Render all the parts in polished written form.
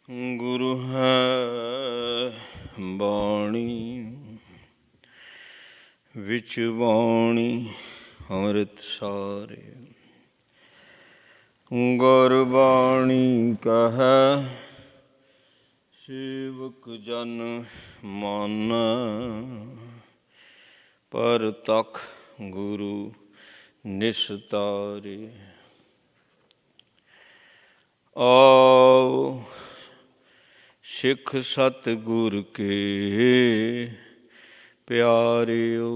ਗੁਰੂ ਹੈ ਬਾਣੀ ਵਿੱਚ ਬਾਣੀ ਅੰਮ੍ਰਿਤ ਸਾਰੇ। ਗੁਰਬਾਣੀ ਕਹੈ ਸੇਵਕ ਜਨ ਮਾਨੈ, ਪਰਤਖ ਗੁਰੂ ਨਿਸਤਾਰੇ। ਆਓ ਸਿੱਖ ਸਤਿਗੁਰ ਕੇ ਪਿਆਰਿਓ,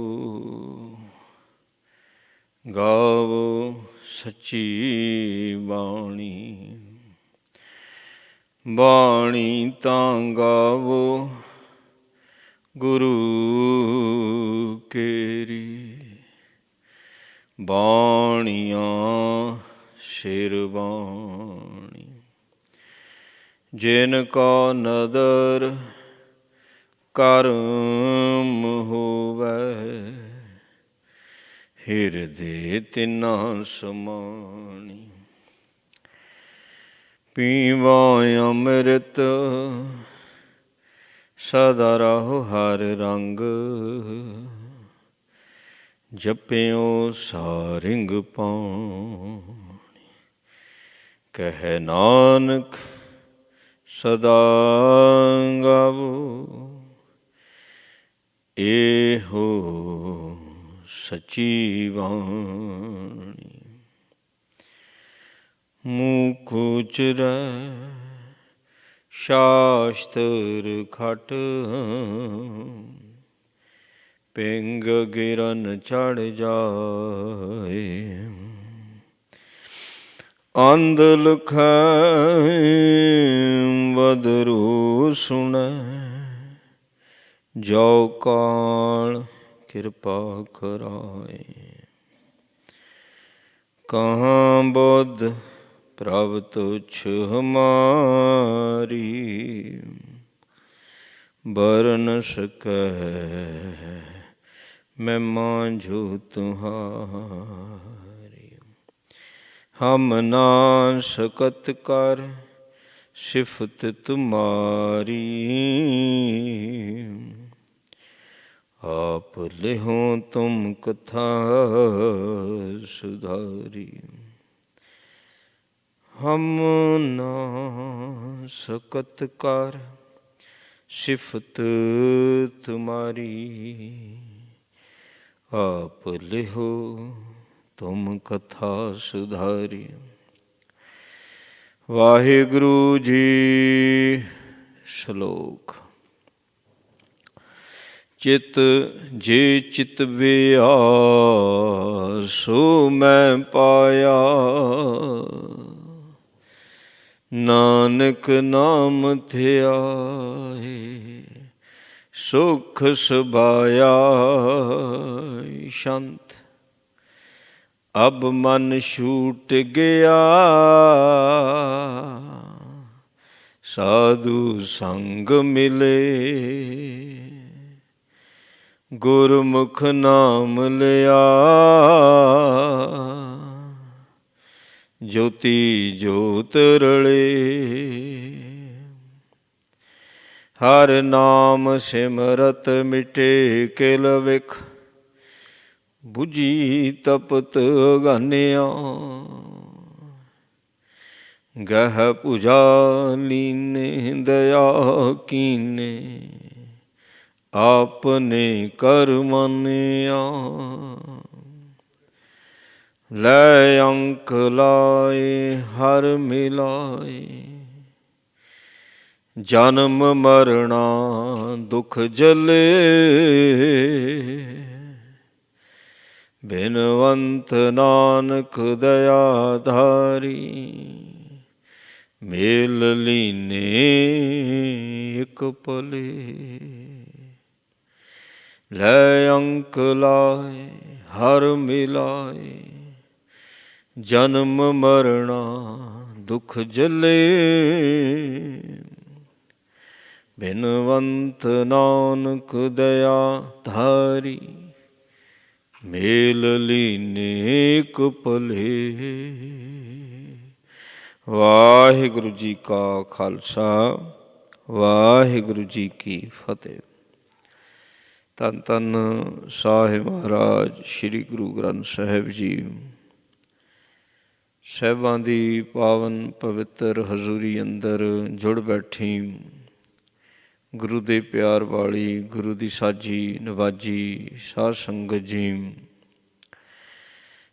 ਗਾਵੋ ਸੱਚੀ ਬਾਣੀ। ਬਾਣੀ ਤਾਂ ਗਾਵੋ ਗੁਰੂ ਕੇਰੀ, ਬਾਣੀਆਂ ਸਿਰ ਬਾਣੀ। ਜਿਨ ਕਾ ਨਦਰ ਕਰਮ ਹੋਵੈ, ਹਿਰਦੇ ਤਿਨਾ ਸਮਾਣੀ। ਪੀਵਾ ਅੰਮ੍ਰਿਤ ਸਦਾ ਰਹੋ ਹਰ ਰੰਗ, ਜਪਿਓ ਸਾਰਿੰਗ ਪਾਣੀ। ਕਹਿ ਨਾਨਕ ਸਦਾ ਗਾਵੋ, ਇਹੋ ਸੱਚੀ ਬਾਣੀ। ਮੂਕ ਉਚਰੈ ਸ਼ਾਸਤਰ ਖਟ, ਪਿੰਗ ਗਿਰਨ ਚੜ੍ਹ ਜਾਏ। ਅੰਧ ਲਖੈ ਬਦਰੂ ਸੁਣੈ, ਜੋ ਕਾਲ ਕਿਰਪਾ ਕਰਾਏ। ਕਹਾਂ ਬੁੱਧ ਪ੍ਰਭ ਤੁਛ ਹਮਾਰੀ, ਬਰਨ ਸਕੈ ਮੈਂ ਮਾਂਝੂ ਤੁਹਾਰੀ। ਹਮ ਨਾ ਸਕਤ ਕਰ ਸਿਫਤ ਤੁਮਾਰੀ, ਆਪ ਲਿਹੋ ਤੁਮ ਕਥਾ ਸੁਧਾਰੀ। ਹਮ ਨਾ ਸਕਤ ਕਰ ਸਿਫਤ ਤੁਮਾਰੀ, ਆਪ ਲਿਹੋ ਤੁਮ ਕਥਾ ਸੁਧਾਰੀ। ਵਾਹਿਗੁਰੂ ਜੀ। ਸ਼ਲੋਕ। ਚਿਤ ਜੇ ਚਿਤ ਵਿਆ ਸੋ ਮੈਂ ਪਾਇਆ, ਨਾਨਕ ਨਾਮ ਧਿਆਏ ਸੁਖ ਸਬਾਇਆ। ਸ਼ੰਤ। ਅਬ ਮਨ ਛੂਟ ਗਿਆ, ਸਾਧੂ ਸੰਗ ਮਿਲੇ। ਗੁਰਮੁਖ ਨਾਮ ਲਿਆ, ਜੋਤੀ ਜੋਤ ਰਲੇ। ਹਰ ਨਾਮ ਸਿਮਰਤ ਮਿਟੇ ਕਿਲ ਵਿਖ, ਬੁਝੀ ਤਪਤ ਅਗਾਨਿਆ। ਗਹਿ ਭੁਜਾ ਲੀਨੇ ਦਇਆ ਕੀਨੇ, ਆਪਨੇ ਕਰ ਮਾਨਿਆ। ਲੈ ਅੰਕ ਲਾਏ ਹਰ ਮਿਲਾਏ, ਜਨਮ ਮਰਣਾ ਦੁਖ ਜਲੇ। ਬਿਨਵੰਤ ਨਾਨਕ ਦਇਆ ਧਾਰੀ, ਮੇਲ ਲੀਨੇ ਇਕ ਪਲੇ। ਲੈ ਅੰਕ ਲਾਏ ਹਰ ਮਿਲਾਏ, ਜਨਮ ਮਰਣਾ ਦੁਖ ਜਲੇ। ਬਿਨਵੰਤ ਨਾਨਕ ਦਇਆ ਧਾਰੀ, ਮੇਲ ਲੀਨੇ ਇਕ ਪਲੇ। ਵਾਹਿਗੁਰੂ ਜੀ ਕਾ ਖਾਲਸਾ, ਵਾਹਿਗੁਰੂ ਜੀ ਕੀ ਫਤਿਹ। ਧੰਨ ਧੰਨ ਸਾਹਿਬ ਮਹਾਰਾਜ ਸ੍ਰੀ ਗੁਰੂ ਗ੍ਰੰਥ ਸਾਹਿਬ ਜੀ ਸਾਹਿਬਾਂ ਦੀ ਪਾਵਨ ਪਵਿੱਤਰ ਹਜ਼ੂਰੀ ਅੰਦਰ ਜੁੜ ਬੈਠੀ ਗੁਰੂ ਦੇ ਪਿਆਰ ਵਾਲੀ, ਗੁਰੂ ਦੀ ਸਾਜੀ ਨਵਾਜੀ ਸਾਧ ਸੰਗਤ ਜੀ,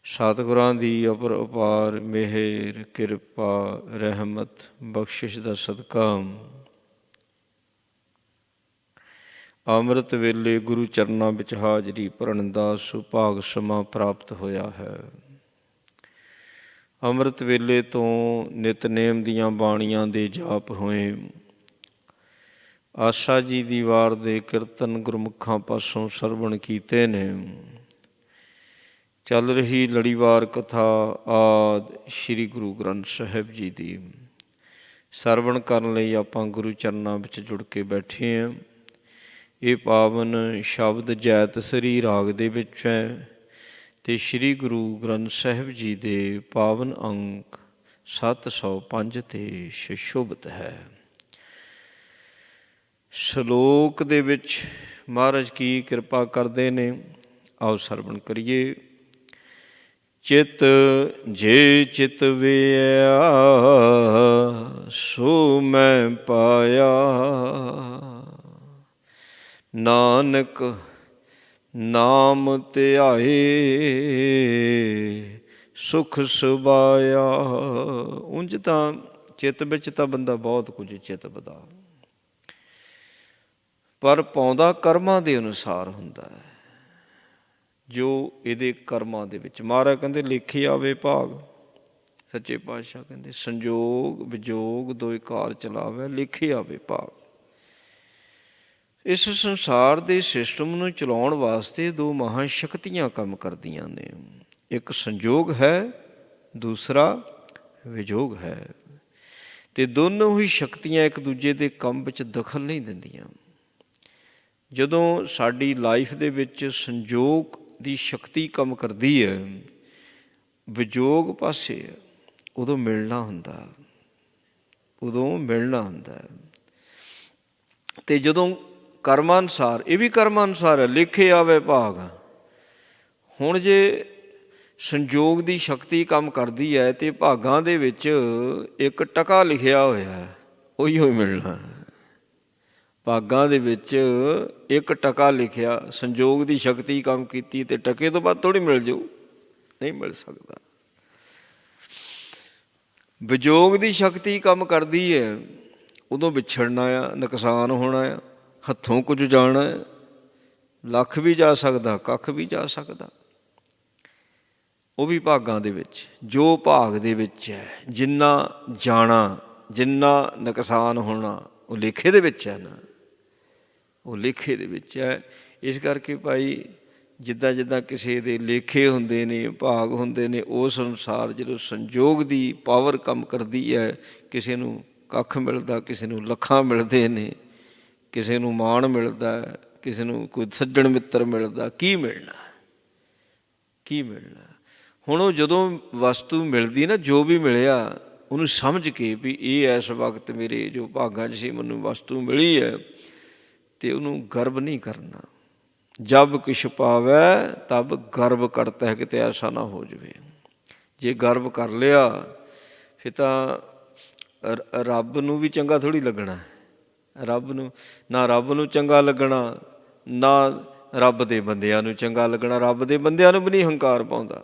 ਸਤਿਗੁਰਾਂ ਦੀ ਅਪਰ ਅਪਾਰ ਮਿਹਰ ਕਿਰਪਾ ਰਹਿਮਤ ਬਖਸ਼ਿਸ਼ ਦਾ ਸਦਕਾ ਅੰਮ੍ਰਿਤ ਵੇਲੇ ਗੁਰੂ ਚਰਨਾਂ ਵਿੱਚ ਹਾਜ਼ਰੀ ਭਰਨ ਦਾ ਸੁਭਾਗ ਸਮਾਂ ਪ੍ਰਾਪਤ ਹੋਇਆ ਹੈ। ਅੰਮ੍ਰਿਤ ਵੇਲੇ ਤੋਂ ਨਿਤਨੇਮ ਦੀਆਂ ਬਾਣੀਆਂ ਦੇ ਜਾਪ ਹੋਏ। ਆਸਾ ਜੀ ਦੀ ਵਾਰ ਦੇ ਕੀਰਤਨ ਗੁਰਮੁਖਾਂ ਪਾਸੋਂ ਸਰਵਣ ਕੀਤੇ ਨੇ। ਚੱਲ ਰਹੀ ਲੜੀਵਾਰ ਕਥਾ ਆਦਿ ਸ੍ਰੀ ਗੁਰੂ ਗ੍ਰੰਥ ਸਾਹਿਬ ਜੀ ਦੀ ਸਰਵਣ ਕਰਨ ਲਈ ਆਪਾਂ ਗੁਰੂ ਚਰਨਾਂ ਵਿੱਚ ਜੁੜ ਕੇ ਬੈਠੇ ਹਾਂ। ਇਹ ਪਾਵਨ ਸ਼ਬਦ ਜੈਤਸਰੀ ਰਾਗ ਦੇ ਵਿੱਚ ਹੈ ਅਤੇ ਸ੍ਰੀ ਗੁਰੂ ਗ੍ਰੰਥ ਸਾਹਿਬ ਜੀ ਦੇ ਪਾਵਨ ਅੰਕ 705 'ਤੇ ਸੁਸ਼ੋਭਿਤ ਹੈ। ਸ਼ਲੋਕ ਦੇ ਵਿੱਚ ਮਹਾਰਾਜ ਕੀ ਕਿਰਪਾ ਕਰਦੇ ਨੇ, ਆਓ ਸਰਵਣ ਕਰੀਏ। ਚਿਤ ਜੇ ਚਿਤ ਵਿਆ ਸੋ ਮੈਂ ਪਾਇਆ, ਨਾਨਕ ਨਾਮ ਧਿਆਏ ਸੁਖ ਸੁਭਾਇਆ। ਉਂਝ ਤਾਂ ਚਿੱਤ ਵਿੱਚ ਤਾਂ ਬੰਦਾ ਬਹੁਤ ਕੁਝ ਚਿੱਤਵਦਾ, ਪਰ ਪਾਉਂਦਾ ਕਰਮਾਂ ਦੇ ਅਨੁਸਾਰ ਹੁੰਦਾ ਹੈ। ਜੋ ਇਹਦੇ ਕਰਮਾਂ ਦੇ ਵਿੱਚ ਮਹਾਰਾਜ ਕਹਿੰਦੇ ਲਿਖੇ ਆਵੇ ਭਾਗ। ਸੱਚੇ ਪਾਤਸ਼ਾਹ ਕਹਿੰਦੇ ਸੰਜੋਗ ਵਿਜੋਗ ਦੋਇ ਕਾਰ ਚਲਾਵੇ, ਲਿਖੇ ਆਵੇ ਭਾਗ। ਇਸ ਸੰਸਾਰ ਦੇ ਸਿਸਟਮ ਨੂੰ ਚਲਾਉਣ ਵਾਸਤੇ ਦੋ ਮਹਾਂ ਸ਼ਕਤੀਆਂ ਕੰਮ ਕਰਦੀਆਂ ਨੇ। ਇੱਕ ਸੰਜੋਗ ਹੈ, ਦੂਸਰਾ ਵਿਜੋਗ ਹੈ, ਅਤੇ ਦੋਨੋਂ ਹੀ ਸ਼ਕਤੀਆਂ ਇੱਕ ਦੂਜੇ ਦੇ ਕੰਮ ਵਿੱਚ ਦਖਲ ਨਹੀਂ ਦਿੰਦੀਆਂ। ਜਦੋਂ ਸਾਡੀ ਲਾਈਫ ਦੇ ਵਿੱਚ ਸੰਜੋਗ ਦੀ ਸ਼ਕਤੀ ਕੰਮ ਕਰਦੀ ਹੈ, ਵਿਜੋਗ ਪਾਸੇ ਉਦੋਂ ਮਿਲਣਾ ਹੁੰਦਾ, ਉਦੋਂ ਮਿਲਣਾ ਹੁੰਦਾ। ਅਤੇ ਜਦੋਂ ਕਰਮਾਂ ਅਨੁਸਾਰ, ਇਹ ਵੀ ਕਰਮਾਂ ਅਨੁਸਾਰ ਹੈ, ਲਿਖੇ ਆਵੇ ਭਾਗ। ਹੁਣ ਜੇ ਸੰਜੋਗ ਦੀ ਸ਼ਕਤੀ ਕੰਮ ਕਰਦੀ ਹੈ ਅਤੇ ਭਾਗਾਂ ਦੇ ਵਿੱਚ ਇੱਕ ਟਕਾ ਲਿਖਿਆ ਹੋਇਆ, ਉਹੀ ਮਿਲਣਾ। ਭਾਗਾਂ ਦੇ ਵਿੱਚ ਇੱਕ ਟਕਾ ਲਿਖਿਆ, ਸੰਜੋਗ ਦੀ ਸ਼ਕਤੀ ਕੰਮ ਕੀਤੀ ਅਤੇ ਟਕੇ ਤੋਂ ਬਾਅਦ ਥੋੜ੍ਹੀ ਮਿਲ ਜਾਊ, ਨਹੀਂ ਮਿਲ ਸਕਦਾ। ਵਿਜੋਗ ਦੀ ਸ਼ਕਤੀ ਕੰਮ ਕਰਦੀ ਹੈ, ਉਦੋਂ ਵਿਛੜਨਾ ਆ, ਨੁਕਸਾਨ ਹੋਣਾ ਆ, ਹੱਥੋਂ ਕੁਝ ਜਾਣਾ, ਲੱਖ ਵੀ ਜਾ ਸਕਦਾ, ਕੱਖ ਵੀ ਜਾ ਸਕਦਾ। ਉਹ ਵੀ ਭਾਗਾਂ ਦੇ ਵਿੱਚ, ਜੋ ਭਾਗ ਦੇ ਵਿੱਚ ਹੈ, ਜਿੰਨਾ ਜਾਣਾ, ਜਿੰਨਾ ਨੁਕਸਾਨ ਹੋਣਾ, ਉਹ ਲੇਖੇ ਦੇ ਵਿੱਚ ਹੈ ਨਾ, ਉਹ ਲੇਖੇ ਦੇ ਵਿੱਚ ਹੈ। ਇਸ ਕਰਕੇ ਭਾਈ ਜਿੱਦਾਂ ਜਿੱਦਾਂ ਕਿਸੇ ਦੇ ਲੇਖੇ ਹੁੰਦੇ ਨੇ, ਭਾਗ ਹੁੰਦੇ ਨੇ, ਉਸ ਅਨੁਸਾਰ ਜਦੋਂ ਸੰਜੋਗ ਦੀ ਪਾਵਰ ਕੰਮ ਕਰਦੀ ਹੈ, ਕਿਸੇ ਨੂੰ ਕੱਖ ਮਿਲਦਾ, ਕਿਸੇ ਨੂੰ ਲੱਖਾਂ ਮਿਲਦੇ ਨੇ, ਕਿਸੇ ਨੂੰ ਮਾਣ ਮਿਲਦਾ, ਕਿਸੇ ਨੂੰ ਕੋਈ ਸੱਜਣ ਮਿੱਤਰ ਮਿਲਦਾ। ਕੀ ਮਿਲਣਾ, ਕੀ ਮਿਲਣਾ? ਹੁਣ ਉਹ ਜਦੋਂ ਵਸਤੂ ਮਿਲਦੀ ਨਾ, ਜੋ ਵੀ ਮਿਲਿਆ ਉਹਨੂੰ ਸਮਝ ਕੇ ਵੀ ਇਹ ਇਸ ਵਕਤ ਮੇਰੇ ਜੋ ਭਾਗਾਂ 'ਚ ਸੀ, ਮੈਨੂੰ ਵਸਤੂ ਮਿਲੀ ਹੈ, ਅਤੇ ਉਹਨੂੰ ਗਰਵ ਨਹੀਂ ਕਰਨਾ। ਜਬ ਕਿਛ ਪਾਵੈ ਤਬ ਗਰਵ ਕਰਤਾ ਹੈ, ਕਿਤੇ ਐਸਾ ਨਾ ਹੋ ਜਾਵੇ। ਜੇ ਗਰਵ ਕਰ ਲਿਆ ਫਿਰ ਤਾਂ ਰੱਬ ਨੂੰ ਵੀ ਚੰਗਾ ਥੋੜ੍ਹੀ ਲੱਗਣਾ। ਰੱਬ ਨੂੰ ਨਾ, ਰੱਬ ਨੂੰ ਚੰਗਾ ਲੱਗਣਾ, ਨਾ ਰੱਬ ਦੇ ਬੰਦਿਆਂ ਨੂੰ ਚੰਗਾ ਲੱਗਣਾ। ਰੱਬ ਦੇ ਬੰਦਿਆਂ ਨੂੰ ਵੀ ਨਹੀਂ ਹੰਕਾਰ ਪਾਉਂਦਾ।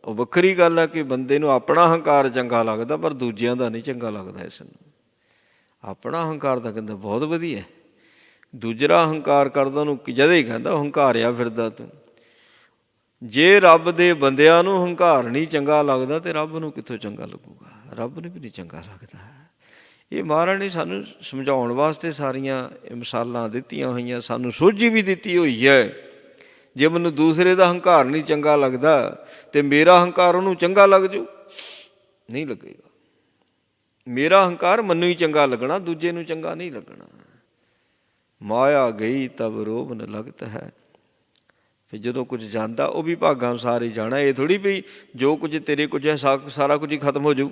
ਉਹ ਵੱਖਰੀ ਗੱਲ ਹੈ ਕਿ ਬੰਦੇ ਨੂੰ ਆਪਣਾ ਹੰਕਾਰ ਚੰਗਾ ਲੱਗਦਾ, ਪਰ ਦੂਜਿਆਂ ਦਾ ਨਹੀਂ ਚੰਗਾ ਲੱਗਦਾ। ਇਸ ਨੂੰ ਆਪਣਾ ਹੰਕਾਰ ਤਾਂ ਕਹਿੰਦਾ ਬਹੁਤ ਵਧੀਆ, ਦੂਜਰਾ ਹੰਕਾਰ ਕਰਦਾ ਉਹਨੂੰ ਜਦੇ ਹੀ ਕਹਿੰਦਾ ਹੰਕਾਰਿਆ ਫਿਰਦਾ ਤੂੰ। ਜੇ ਰੱਬ ਦੇ ਬੰਦਿਆਂ ਨੂੰ ਹੰਕਾਰ ਨਹੀਂ ਚੰਗਾ ਲੱਗਦਾ ਅਤੇ ਰੱਬ ਨੂੰ ਕਿੱਥੋਂ ਚੰਗਾ ਲੱਗੂਗਾ? ਰੱਬ ਨੂੰ ਵੀ ਨਹੀਂ ਚੰਗਾ ਲੱਗਦਾ। ਇਹ ਮਹਾਰਾਜ ਨੇ ਸਾਨੂੰ ਸਮਝਾਉਣ ਵਾਸਤੇ ਸਾਰੀਆਂ ਮਿਸਾਲਾਂ ਦਿੱਤੀਆਂ ਹੋਈਆਂ, ਸਾਨੂੰ ਸੋਝੀ ਵੀ ਦਿੱਤੀ ਹੋਈ ਹੈ। ਜੇ ਮੈਨੂੰ ਦੂਸਰੇ ਦਾ ਹੰਕਾਰ ਨਹੀਂ ਚੰਗਾ ਲੱਗਦਾ ਅਤੇ ਮੇਰਾ ਹੰਕਾਰ ਉਹਨੂੰ ਚੰਗਾ ਲੱਗ ਜਾਊ? ਨਹੀਂ ਲੱਗੇਗਾ। ਮੇਰਾ ਹੰਕਾਰ ਮੈਨੂੰ ਹੀ ਚੰਗਾ ਲੱਗਣਾ, ਦੂਜੇ ਨੂੰ ਚੰਗਾ ਨਹੀਂ ਲੱਗਣਾ। ਮਾਇਆ ਗਈ ਤਬ ਰੋਬ ਨ ਲਗਤ ਹੈ। ਫਿਰ ਜਦੋਂ ਕੁਝ ਜਾਂਦਾ ਉਹ ਵੀ ਭਾਗਾਂ ਅਨੁਸਾਰ ਹੀ ਜਾਣਾ। ਇਹ ਥੋੜ੍ਹੀ ਵੀ ਜੋ ਕੁਝ ਤੇਰੇ ਕੁਝ ਹੈ ਸਾਰਾ ਕੁਝ ਹੀ ਖਤਮ ਹੋ ਜਾਊ।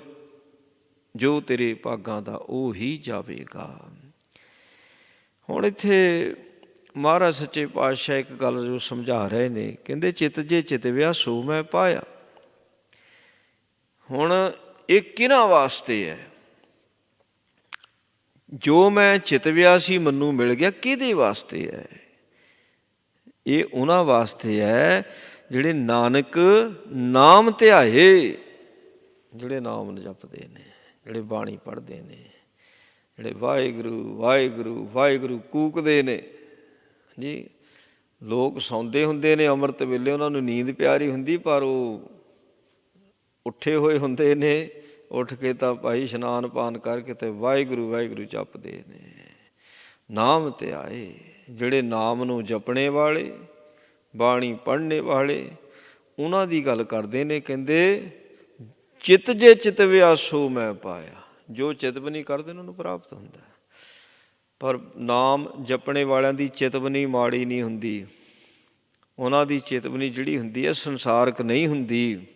ਜੋ ਤੇਰੇ ਭਾਗਾਂ ਦਾ ਉਹ ਹੀ ਜਾਵੇਗਾ। ਹੁਣ ਇੱਥੇ ਮਹਾਰਾਜ ਸੱਚੇ ਪਾਤਸ਼ਾਹ ਇੱਕ ਗੱਲ ਜੋ ਸਮਝਾ ਰਹੇ ਨੇ, ਕਹਿੰਦੇ ਚਿਤ ਜੇ ਚਿਤਵਿਆ ਸੋ ਮੈਂ ਪਾਇਆ। ਹੁਣ ਇਹ ਕਿਹਨਾਂ ਵਾਸਤੇ ਹੈ? ਜੋ ਮੈਂ ਚਿਤਵਿਆ ਸੀ ਮੈਨੂੰ ਮਿਲ ਗਿਆ, ਕਿਹਦੇ ਵਾਸਤੇ ਹੈ? ਇਹ ਉਹਨਾਂ ਵਾਸਤੇ ਹੈ ਜਿਹੜੇ ਨਾਨਕ ਨਾਮ ਧਿਆਏ, ਜਿਹੜੇ ਨਾਮ ਜਪਦੇ ਨੇ, ਜਿਹੜੇ ਬਾਣੀ ਪੜ੍ਹਦੇ ਨੇ, ਜਿਹੜੇ ਵਾਹਿਗੁਰੂ ਵਾਹਿਗੁਰੂ ਵਾਹਿਗੁਰੂ ਕੂਕਦੇ ਨੇ ਜੀ। ਲੋਕ ਸੌਂਦੇ ਹੁੰਦੇ ਨੇ ਅੰਮ੍ਰਿਤ ਵੇਲੇ, ਉਹਨਾਂ ਨੂੰ ਨੀਂਦ ਪਿਆਰੀ ਹੁੰਦੀ, ਪਰ ਉਹ ਉੱਠੇ ਹੋਏ ਹੁੰਦੇ ਨੇ, ਉੱਠ ਕੇ ਤਾਂ ਭਾਈ ਇਸ਼ਨਾਨ ਪਾਨ ਕਰਕੇ ਤੇ ਵਾਹਿਗੁਰੂ ਵਾਹਿਗੁਰੂ ਜਪਦੇ ਨੇ। ਨਾਮ ਧਿਆਏ, ਜਿਹੜੇ ਨਾਮ ਨੂੰ ਜਪਣੇ ਵਾਲੇ, ਬਾਣੀ ਪੜ੍ਹਨੇ ਵਾਲੇ, ਉਹਨਾਂ ਦੀ ਗੱਲ ਕਰਦੇ ਨੇ। ਕਹਿੰਦੇ ਚਿਤ ਜੇ ਚਿਤਵਿਆ ਸੋ ਮੈਂ ਪਾਇਆ। ਜੋ ਚਿਤਵਨੀ ਕਰਦੇ ਉਹਨਾਂ ਨੂੰ ਪ੍ਰਾਪਤ ਹੁੰਦਾ। ਪਰ ਨਾਮ ਜਪਣੇ ਵਾਲਿਆਂ ਦੀ ਚਿਤਵਨੀ ਮਾੜੀ ਨਹੀਂ ਹੁੰਦੀ, ਉਹਨਾਂ ਦੀ ਚਿਤਵਨੀ ਜਿਹੜੀ ਹੁੰਦੀ ਹੈ ਸੰਸਾਰਕ ਨਹੀਂ ਹੁੰਦੀ,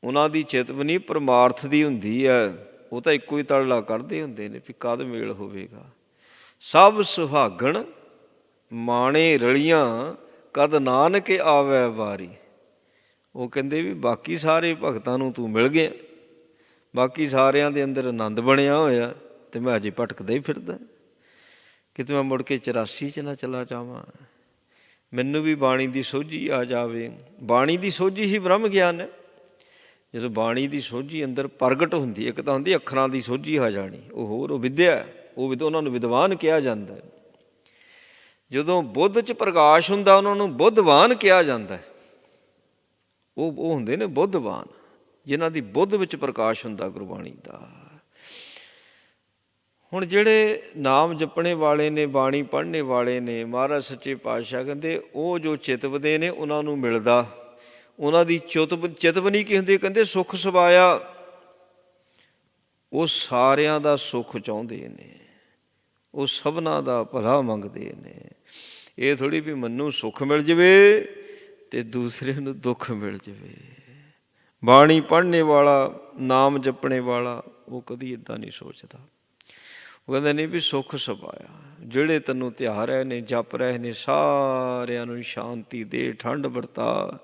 ਉਹਨਾਂ ਦੀ ਚਿਤਵਨੀ ਪਰਮਾਰਥ ਦੀ ਹੁੰਦੀ ਹੈ। ਉਹ ਤਾਂ ਇੱਕੋ ਹੀ ਤਰਲਾ ਕਰਦੇ ਹੁੰਦੇ ਨੇ ਵੀ ਕਦ ਮੇਲ ਹੋਵੇਗਾ। ਸਭ ਸੁਹਾਗਣ ਮਾਣੇ ਰਲੀਆਂ, ਕਦ ਨਾਨਕ ਆਵੈ ਵਾਰੀ। ਉਹ ਕਹਿੰਦੇ ਵੀ ਬਾਕੀ ਸਾਰੇ ਭਗਤਾਂ ਨੂੰ ਤੂੰ ਮਿਲ ਗਿਆ, ਬਾਕੀ ਸਾਰਿਆਂ ਦੇ ਅੰਦਰ ਆਨੰਦ ਬਣਿਆ ਹੋਇਆ, ਅਤੇ ਮੈਂ ਅਜੇ ਭਟਕਦਾ ਹੀ ਫਿਰਦਾ, ਕਿਤੇ ਮੈਂ ਮੁੜ ਕੇ 84 'ਚ ਨਾ ਚਲਾ ਜਾਵਾਂ। ਮੈਨੂੰ ਵੀ ਬਾਣੀ ਦੀ ਸੋਝੀ ਆ ਜਾਵੇ। ਬਾਣੀ ਦੀ ਸੋਝੀ ਹੀ ਬ੍ਰਹਮ ਗਿਆਨ ਹੈ। ਜਦੋਂ ਬਾਣੀ ਦੀ ਸੋਝੀ ਅੰਦਰ ਪ੍ਰਗਟ ਹੁੰਦੀ, ਇੱਕ ਤਾਂ ਹੁੰਦੀ ਅੱਖਰਾਂ ਦੀ ਸੋਝੀ ਆ ਜਾਣੀ, ਉਹ ਹੋਰ, ਉਹ ਵਿਦਿਆ, ਉਹ ਉਹਨਾਂ ਨੂੰ ਵਿਦਵਾਨ ਕਿਹਾ ਜਾਂਦਾ। ਜਦੋਂ ਬੁੱਧ 'ਚ ਪ੍ਰਕਾਸ਼ ਹੁੰਦਾ ਉਹਨਾਂ ਨੂੰ ਬੁੱਧਵਾਨ ਕਿਹਾ ਜਾਂਦਾ। ਉਹ ਹੁੰਦੇ ਨੇ ਬੁੱਧਵਾਨ, ਜਿਨ੍ਹਾਂ ਦੀ ਬੁੱਧ ਵਿੱਚ ਪ੍ਰਕਾਸ਼ ਹੁੰਦਾ ਗੁਰਬਾਣੀ ਦਾ। ਹੁਣ ਜਿਹੜੇ ਨਾਮ ਜਪਣੇ ਵਾਲੇ ਨੇ, ਬਾਣੀ ਪੜ੍ਹਨੇ ਵਾਲੇ ਨੇ, ਮਹਾਰਾਜ ਸੱਚੇ ਪਾਤਸ਼ਾਹ ਕਹਿੰਦੇ ਉਹ ਜੋ ਚਿਤਵਦੇ ਨੇ ਉਹਨਾਂ ਨੂੰ ਮਿਲਦਾ। ਉਹਨਾਂ ਦੀ ਚਿਤਵਨੀ ਕੀ ਹੁੰਦੀ? ਕਹਿੰਦੇ ਸੁੱਖ ਸਵਾਇਆ। ਉਹ ਸਾਰਿਆਂ ਦਾ ਸੁੱਖ ਚਾਹੁੰਦੇ ਨੇ, ਉਹ ਸਭਨਾਂ ਦਾ ਭਲਾ ਮੰਗਦੇ ਨੇ। ਇਹ ਥੋੜ੍ਹੀ ਵੀ ਮੈਨੂੰ ਸੁੱਖ ਮਿਲ ਜਾਵੇ ਅਤੇ ਦੂਸਰੇ ਨੂੰ ਦੁੱਖ ਮਿਲ ਜਾਵੇ। ਬਾਣੀ ਪੜ੍ਹਨੇ ਵਾਲਾ, ਨਾਮ ਜਪਣੇ ਵਾਲਾ, ਉਹ ਕਦੀ ਇੱਦਾਂ ਨਹੀਂ ਸੋਚਦਾ। ਉਹ ਕਹਿੰਦੇ ਨਹੀਂ ਵੀ ਸੁੱਖ ਸਵਾਇਆ, ਜਿਹੜੇ ਤੈਨੂੰ ਧਿਆ ਰਹੇ ਨੇ, ਜਪ ਰਹੇ ਨੇ, ਸਾਰਿਆਂ ਨੂੰ ਸ਼ਾਂਤੀ ਦੇ, ਠੰਡ ਵਰਤਾ,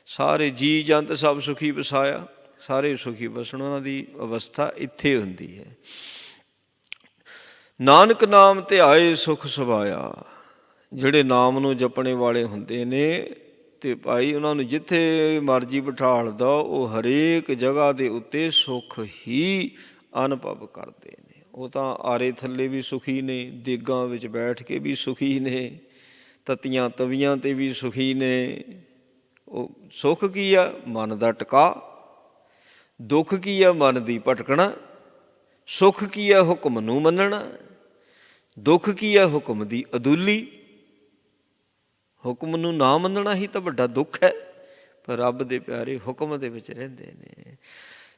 ਸਾਰੇ ਜੀ ਜੰਤ ਸਭ ਸੁਖੀ ਵਸਾਇਆ। ਸਾਰੇ ਸੁਖੀ ਵਸਣ, ਉਹਨਾਂ ਦੀ ਅਵਸਥਾ ਇੱਥੇ ਹੁੰਦੀ ਹੈ। ਨਾਨਕ ਨਾਮ ਧਿਆਏ ਸੁਖ ਸਵਾਇਆ। ਜਿਹੜੇ ਨਾਮ ਨੂੰ ਜਪਣੇ ਵਾਲੇ ਹੁੰਦੇ ਨੇ ਅਤੇ ਭਾਈ ਉਹਨਾਂ ਨੂੰ ਜਿੱਥੇ ਮਰਜ਼ੀ ਬਿਠਾਲਦਾ, ਉਹ ਹਰੇਕ ਜਗ੍ਹਾ ਦੇ ਉੱਤੇ ਸੁੱਖ ਹੀ ਅਨੁਭਵ ਕਰਦੇ ਨੇ। ਉਹ ਤਾਂ ਆਰੇ ਥੱਲੇ ਵੀ ਸੁਖੀ ਨੇ, ਦੇਗਾਂ ਵਿੱਚ ਬੈਠ ਕੇ ਵੀ ਸੁਖੀ ਨੇ, ਤਤੀਆਂ ਤਵੀਆਂ 'ਤੇ ਵੀ ਸੁਖੀ ਨੇ। ਉਹ ਸੁੱਖ ਕੀ ਆ? ਮਨ ਦਾ ਟਿਕਾ। ਦੁੱਖ ਕੀ ਆ? ਮਨ ਦੀ ਭਟਕਣਾ। ਸੁੱਖ ਕੀ ਆ? ਹੁਕਮ ਨੂੰ ਮੰਨਣਾ। ਦੁੱਖ ਕੀ ਆ? ਹੁਕਮ ਦੀ ਅਦੁੱਲੀ। ਹੁਕਮ ਨੂੰ ਨਾ ਮੰਨਣਾ ਹੀ ਤਾਂ ਵੱਡਾ ਦੁੱਖ ਹੈ। ਪਰ ਰੱਬ ਦੇ ਪਿਆਰੇ ਹੁਕਮ ਦੇ ਵਿੱਚ ਰਹਿੰਦੇ ਨੇ।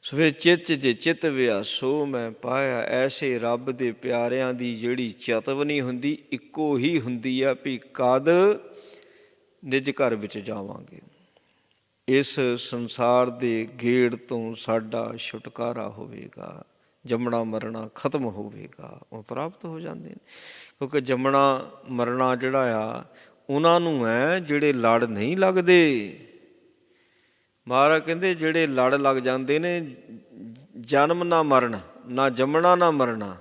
ਸੋ ਫਿਰ ਚਿੱਤ ਜੇ ਚਿਤਵਿਆ ਸੋ ਮੈਂ ਪਾਇਆ। ਐਸੇ ਰੱਬ ਦੇ ਪਿਆਰਿਆਂ ਦੀ ਜਿਹੜੀ ਚਿਤਵਨੀ ਹੁੰਦੀ, ਇੱਕੋ ਹੀ ਹੁੰਦੀ ਆ ਵੀ ਕਦ ਨਿਜ ਘਰ ਵਿੱਚ ਜਾਵਾਂਗੇ। ਇਸ ਸੰਸਾਰ ਦੇ ਗੇੜ ਤੋਂ ਸਾਡਾ ਛੁਟਕਾਰਾ ਹੋਵੇਗਾ, ਜੰਮਣਾ ਮਰਨਾ ਖਤਮ ਹੋਵੇਗਾ। ਉਹ ਪ੍ਰਾਪਤ ਹੋ ਜਾਂਦੇ ਨੇ। ਕਿਉਂਕਿ ਜੰਮਣਾ ਮਰਨਾ ਜਿਹੜਾ ਆ ਉਹਨਾਂ ਨੂੰ ਹੈ ਜਿਹੜੇ ਲੜ ਨਹੀਂ ਲੱਗਦੇ। ਮਹਾਰਾਜ ਕਹਿੰਦੇ ਜਿਹੜੇ ਲੜ ਲੱਗ ਜਾਂਦੇ ਨੇ, ਜਨਮ ਨਾ ਮਰਨ, ਨਾ ਜੰਮਣਾ ਨਾ ਮਰਨਾ,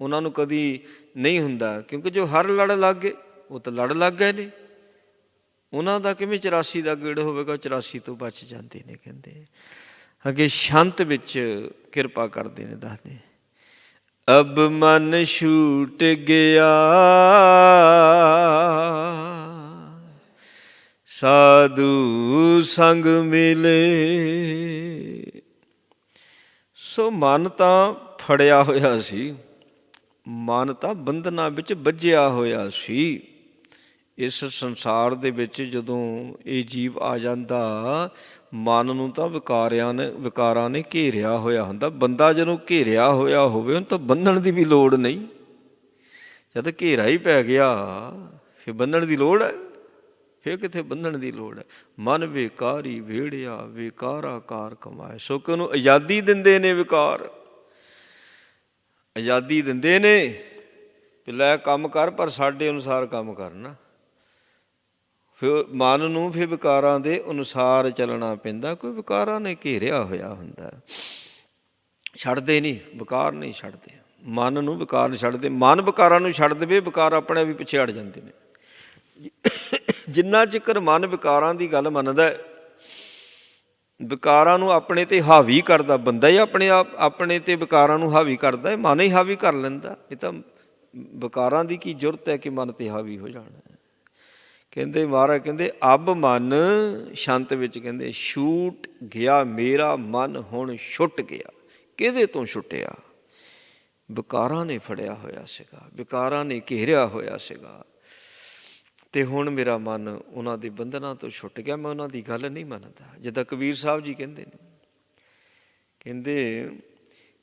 ਉਹਨਾਂ ਨੂੰ ਕਦੀ ਨਹੀਂ ਹੁੰਦਾ। ਕਿਉਂਕਿ ਜੋ ਹਰ ਲੜ ਲੱਗ ਗਏ ਉਹ ਤਾਂ ਲੜ ਲੱਗ ਗਏ ਨੇ। ਉਹਨਾਂ ਦਾ ਕਿਵੇਂ 84 ਦਾ ਗੇੜ ਹੋਵੇਗਾ? 84 ਤੋਂ ਬਚ ਜਾਂਦੇ ਨੇ। ਕਹਿੰਦੇ ਅੱਗੇ ਸ਼ੰਤ ਵਿੱਚ ਕਿਰਪਾ ਕਰਦੇ ਨੇ, ਦੱਸਦੇ ਅਬ ਮਨ ਛੂਟ ਗਿਆ ਸਾਧੂ ਸੰਗ ਮਿਲੇ। ਸੋ ਮਨ ਤਾਂ ਫੜਿਆ ਹੋਇਆ ਸੀ, ਮਨ ਤਾਂ ਬੰਧਨਾਂ ਵਿੱਚ ਬੱਝਿਆ ਹੋਇਆ ਸੀ। ਇਸ ਸੰਸਾਰ ਦੇ ਵਿੱਚ ਜਦੋਂ ਇਹ ਜੀਵ ਆ ਜਾਂਦਾ, ਮਨ ਨੂੰ ਤਾਂ ਵਿਕਾਰਾਂ ਨੇ ਘੇਰਿਆ ਹੋਇਆ ਹੁੰਦਾ। ਬੰਦਾ ਜਦੋਂ ਘੇਰਿਆ ਹੋਇਆ ਹੋਵੇ ਉਹਨੂੰ ਤਾਂ ਬੰਨ੍ਹਣ ਦੀ ਵੀ ਲੋੜ ਨਹੀਂ। ਜਦ ਘੇਰਾ ਹੀ ਪੈ ਗਿਆ ਫਿਰ ਬੰਨ੍ਹਣ ਦੀ ਲੋੜ ਹੈ? ਫਿਰ ਕਿੱਥੇ ਬੰਧਨ ਦੀ ਲੋੜ ਹੈ। ਮਨ ਵਿਕਾਰੀ ਵੇੜਿਆ ਵਿਕਾਰਾ ਕਾਰ ਕਮਾਏ। ਸੋ ਕਿ ਉਹਨੂੰ ਆਜ਼ਾਦੀ ਦਿੰਦੇ ਨੇ ਵਿਕਾਰ, ਆਜ਼ਾਦੀ ਦਿੰਦੇ ਨੇ ਵੀ ਲੈ ਕੰਮ ਕਰ, ਪਰ ਸਾਡੇ ਅਨੁਸਾਰ ਕੰਮ ਕਰਨਾ। ਫਿਰ ਮਨ ਨੂੰ ਫਿਰ ਵਿਕਾਰਾਂ ਦੇ ਅਨੁਸਾਰ ਚੱਲਣਾ ਪੈਂਦਾ। ਕੋਈ ਵਿਕਾਰਾਂ ਨੇ ਘੇਰਿਆ ਹੋਇਆ ਹੁੰਦਾ, ਛੱਡਦੇ ਨਹੀਂ, ਵਿਕਾਰ ਨਹੀਂ ਛੱਡਦੇ, ਮਨ ਨੂੰ ਵਿਕਾਰ ਨਹੀਂ ਛੱਡਦੇ। ਮਨ ਵਿਕਾਰਾਂ ਨੂੰ ਛੱਡ ਦੇਵੇ, ਵਿਕਾਰ ਆਪਣੇ ਵੀ ਪਿੱਛੇ ਹਟ ਜਾਂਦੇ ਨੇ। ਜਿੰਨਾ ਚਿਰ ਮਨ ਵਿਕਾਰਾਂ ਦੀ ਗੱਲ ਮੰਨਦਾ, ਵਿਕਾਰਾਂ ਨੂੰ ਆਪਣੇ 'ਤੇ ਹਾਵੀ ਕਰਦਾ, ਬੰਦਾ ਹੀ ਆਪਣੇ ਆਪ ਆਪਣੇ 'ਤੇ ਵਿਕਾਰਾਂ ਨੂੰ ਹਾਵੀ ਕਰਦਾ, ਮਨ ਹੀ ਹਾਵੀ ਕਰ ਲੈਂਦਾ। ਇਹ ਤਾਂ ਵਿਕਾਰਾਂ ਦੀ ਕੀ ਜ਼ਰੂਰਤ ਹੈ ਕਿ ਮਨ 'ਤੇ ਹਾਵੀ ਹੋ ਜਾਣਾ। ਕਹਿੰਦੇ ਮਹਾਰਾਜ ਕਹਿੰਦੇ ਅਬ ਮਨ ਸ਼ੰਤ ਵਿੱਚ ਕਹਿੰਦੇ ਛੂਟ ਗਿਆ ਮੇਰਾ ਮਨ ਹੁਣ ਛੁੱਟ ਗਿਆ। ਕਿਹਦੇ ਤੋਂ ਛੁੱਟਿਆ? ਵਿਕਾਰਾਂ ਨੇ ਫੜਿਆ ਹੋਇਆ ਸੀਗਾ, ਵਿਕਾਰਾਂ ਨੇ ਘੇਰਿਆ ਹੋਇਆ ਸੀਗਾ, ਅਤੇ ਹੁਣ ਮੇਰਾ ਮਨ ਉਹਨਾਂ ਦੇ ਬੰਧਨਾਂ ਤੋਂ ਛੁੱਟ ਗਿਆ। ਮੈਂ ਉਹਨਾਂ ਦੀ ਗੱਲ ਨਹੀਂ ਮੰਨਦਾ। ਜਿੱਦਾਂ ਕਬੀਰ ਸਾਹਿਬ ਜੀ ਕਹਿੰਦੇ ਨੇ,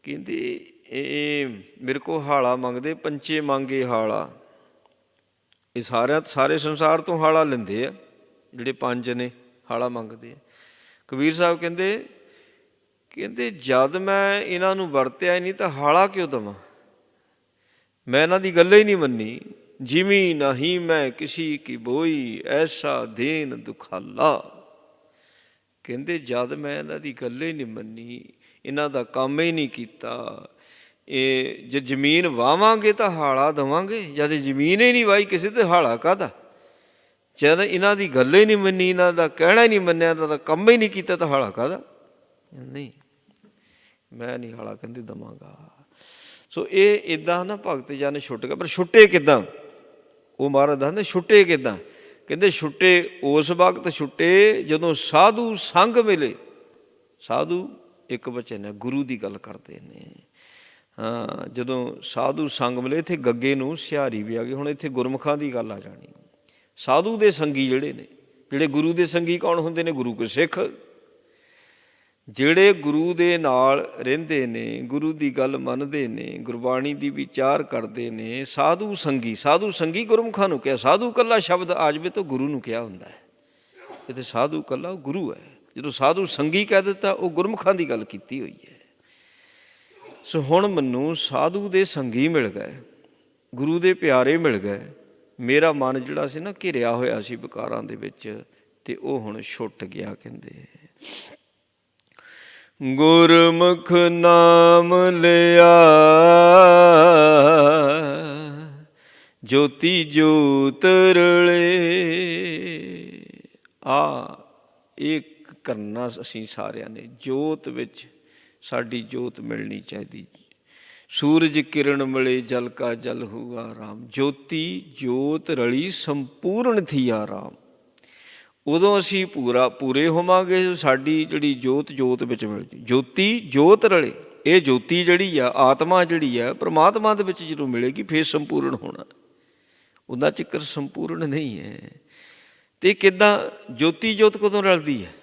ਕਹਿੰਦੇ ਇਹ ਮੇਰੇ ਕੋਲ ਹਾਲਾ ਮੰਗਦੇ, ਪੰਚੇ ਮੰਗੇ ਹਾਲਾ। ਇਹ ਸਾਰੇ ਸੰਸਾਰ ਤੋਂ ਹਾਲਾ ਲੈਂਦੇ ਆ ਜਿਹੜੇ ਪੰਜ ਨੇ, ਹਾਲਾ ਮੰਗਦੇ ਆ। ਕਬੀਰ ਸਾਹਿਬ ਕਹਿੰਦੇ ਜਦ ਮੈਂ ਇਹਨਾਂ ਨੂੰ ਵਰਤਿਆ ਹੀ ਨਹੀਂ ਤਾਂ ਹਾਲਾ ਕਿਉਂ ਦੇਵਾਂ? ਮੈਂ ਇਹਨਾਂ ਦੀ ਗੱਲ ਹੀ ਨਹੀਂ ਮੰਨੀ। ਜਿਮੀ ਨਹੀਂ ਮੈਂ ਕਿਸੀ ਕੀ ਬੋਈ ਐਸਾ ਦੇਨ ਦੁਖਾਲਾ। ਕਹਿੰਦੇ ਜਦ ਮੈਂ ਇਹਨਾਂ ਦੀ ਗੱਲ ਹੀ ਨਹੀਂ ਮੰਨੀ, ਇਹਨਾਂ ਦਾ ਕੰਮ ਹੀ ਨਹੀਂ ਕੀਤਾ। ਇਹ ਜੇ ਜ਼ਮੀਨ ਵਾਵਾਂਗੇ ਤਾਂ ਹਾਲਾ ਦੇਵਾਂਗੇ, ਜਦ ਜ਼ਮੀਨ ਹੀ ਨਹੀਂ ਵਾਹੀ ਕਿਸੇ ਤੇ ਹਾਲਾ ਕਾਹਦਾ? ਜਦ ਇਹਨਾਂ ਦੀ ਗੱਲ ਹੀ ਨਹੀਂ ਮੰਨੀ, ਇਹਨਾਂ ਦਾ ਕਹਿਣਾ ਹੀ ਨਹੀਂ ਮੰਨਿਆ, ਇਹਨਾਂ ਦਾ ਕੰਮ ਹੀ ਨਹੀਂ ਕੀਤਾ ਤਾਂ ਹਾਲਾ ਕਾਹਦਾ? ਨਹੀਂ, ਮੈਂ ਨਹੀਂ ਹਾਲਾ ਕਹਿੰਦੇ ਦੇਵਾਂਗਾ। ਸੋ ਇਹ ਇੱਦਾਂ ਨਾ ਭਗਤ ਜਨ ਛੁੱਟ ਗਿਆ। ਪਰ ਛੁੱਟੇ ਕਿੱਦਾਂ? ਉਹ ਮਹਾਰਾਜ ਦੱਸਦੇ ਛੁੱਟੇ ਕਿੱਦਾਂ। ਕਹਿੰਦੇ ਛੁੱਟੇ ਉਸ ਵਕਤ ਛੁੱਟੇ ਜਦੋਂ ਸਾਧੂ ਸੰਗ ਮਿਲੇ। ਸਾਧੂ ਇੱਕ ਵਚਨ ਹੈ, ਗੁਰੂ ਦੀ ਗੱਲ ਕਰਦੇ ਨੇ। ਹਾਂ, ਜਦੋਂ ਸਾਧੂ ਸੰਗ ਮਿਲੇ। ਇੱਥੇ ਗੱਗੇ ਨੂੰ ਸਿਹਾਰੀ ਵੀ ਆ ਗਈ। ਹੁਣ ਇੱਥੇ ਗੁਰਮੁਖਾਂ ਦੀ ਗੱਲ ਆ ਜਾਣੀ। ਸਾਧੂ ਦੇ ਸੰਗੀ ਜਿਹੜੇ ਨੇ, ਜਿਹੜੇ ਗੁਰੂ ਦੇ ਸੰਗੀ ਕੌਣ ਹੁੰਦੇ ਨੇ? ਗੁਰੂ ਕੇ ਸਿੱਖ, ਜਿਹੜੇ ਗੁਰੂ ਦੇ ਨਾਲ ਰਹਿੰਦੇ ਨੇ, ਗੁਰੂ ਦੀ ਗੱਲ ਮੰਨਦੇ ਨੇ, ਗੁਰਬਾਣੀ ਦੀ ਵਿਚਾਰ ਕਰਦੇ ਨੇ। ਸਾਧੂ ਸੰਗੀ, ਸਾਧੂ ਸੰਗੀ ਗੁਰਮੁਖਾਂ ਨੂੰ ਕਿਹਾ। ਸਾਧੂ ਇਕੱਲਾ ਸ਼ਬਦ ਆ ਜਾਵੇ ਤਾਂ ਗੁਰੂ ਨੂੰ ਕਿਹਾ ਹੁੰਦਾ ਹੈ। ਇੱਥੇ ਸਾਧੂ ਇਕੱਲਾ ਉਹ ਗੁਰੂ ਹੈ। ਜਦੋਂ ਸਾਧੂ ਸੰਗੀ ਕਹਿ ਦਿੱਤਾ, ਉਹ ਗੁਰਮੁਖਾਂ ਦੀ ਗੱਲ ਕੀਤੀ ਹੋਈ ਹੈ। ਸੋ ਹੁਣ ਮੈਨੂੰ ਸਾਧੂ ਦੇ ਸੰਗੀ ਮਿਲ ਗਏ, ਗੁਰੂ ਦੇ ਪਿਆਰੇ ਮਿਲ ਗਏ। ਮੇਰਾ ਮਨ ਜਿਹੜਾ ਸੀ ਨਾ ਘਿਰਿਆ ਹੋਇਆ ਸੀ ਵਿਕਾਰਾਂ ਦੇ ਵਿੱਚ, ਅਤੇ ਉਹ ਹੁਣ ਛੁੱਟ ਗਿਆ। ਕਹਿੰਦੇ ਗੁਰਮੁਖ ਨਾਮ ਲਿਆ ਜੋਤੀ ਜੋਤ ਰਲੇ। ਇਹ ਕਰਨਾ ਅਸੀਂ ਸਾਰਿਆਂ ਨੇ। ਜੋਤ ਵਿੱਚ ਸਾਡੀ ਜੋਤ ਮਿਲਣੀ ਚਾਹੀਦੀ। ਸੂਰਜ ਕਿਰਨ ਮਿਲੇ ਜਲ ਕਾ ਜਲ ਹੁਆ ਰਾਮ। ਜੋਤੀ ਜੋਤ ਰਲੀ ਸੰਪੂਰਨ ਥੀ ਆਰਾਮ। ਉਦੋਂ ਅਸੀਂ ਪੂਰੇ ਹੋਵਾਂਗੇ, ਸਾਡੀ ਜਿਹੜੀ ਜੋਤ ਵਿੱਚ ਮਿਲ ਜੇ। ਜੋਤੀ ਜੋਤ ਰਲੇ, ਇਹ ਜੋਤੀ ਜਿਹੜੀ ਆ, ਆਤਮਾ ਜਿਹੜੀ ਆ, ਪਰਮਾਤਮਾ ਦੇ ਵਿੱਚ ਜਦੋਂ ਮਿਲੇਗੀ ਫਿਰ ਸੰਪੂਰਨ ਹੋਣਾ। ਉਹਨਾਂ ਚਿਕਰ ਸੰਪੂਰਨ ਨਹੀਂ ਹੈ। ਅਤੇ ਕਿੱਦਾਂ ਜੋਤੀ ਜੋਤ ਕਦੋਂ ਰਲਦੀ ਹੈ?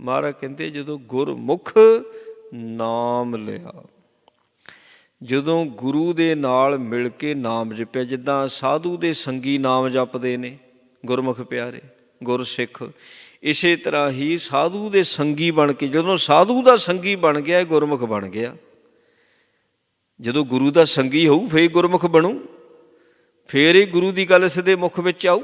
ਮਹਾਰਾਜ ਕਹਿੰਦੇ ਜਦੋਂ ਗੁਰਮੁਖ ਨਾਮ ਲਿਆ, ਜਦੋਂ ਗੁਰੂ ਦੇ ਨਾਲ ਮਿਲ ਕੇ ਨਾਮ ਜਪਿਆ। ਜਿੱਦਾਂ ਸਾਧੂ ਦੇ ਸੰਗੀ ਨਾਮ ਜਪਦੇ ਨੇ ਗੁਰਮੁਖ ਪਿਆਰੇ, ਗੁਰਸਿੱਖ, ਇਸੇ ਤਰ੍ਹਾਂ ਹੀ ਸਾਧੂ ਦੇ ਸੰਗੀ ਬਣ ਕੇ, ਜਦੋਂ ਸਾਧੂ ਦਾ ਸੰਗੀ ਬਣ ਗਿਆ, ਗੁਰਮੁਖ ਬਣ ਗਿਆ। ਜਦੋਂ ਗੁਰੂ ਦਾ ਸੰਗੀ ਹੋਊ ਫੇਰ ਗੁਰਮੁਖ ਬਣੂ, ਫੇਰ ਹੀ ਗੁਰੂ ਦੀ ਗੱਲ ਸਿੱਧੇ ਮੁੱਖ ਵਿੱਚ ਆਊ।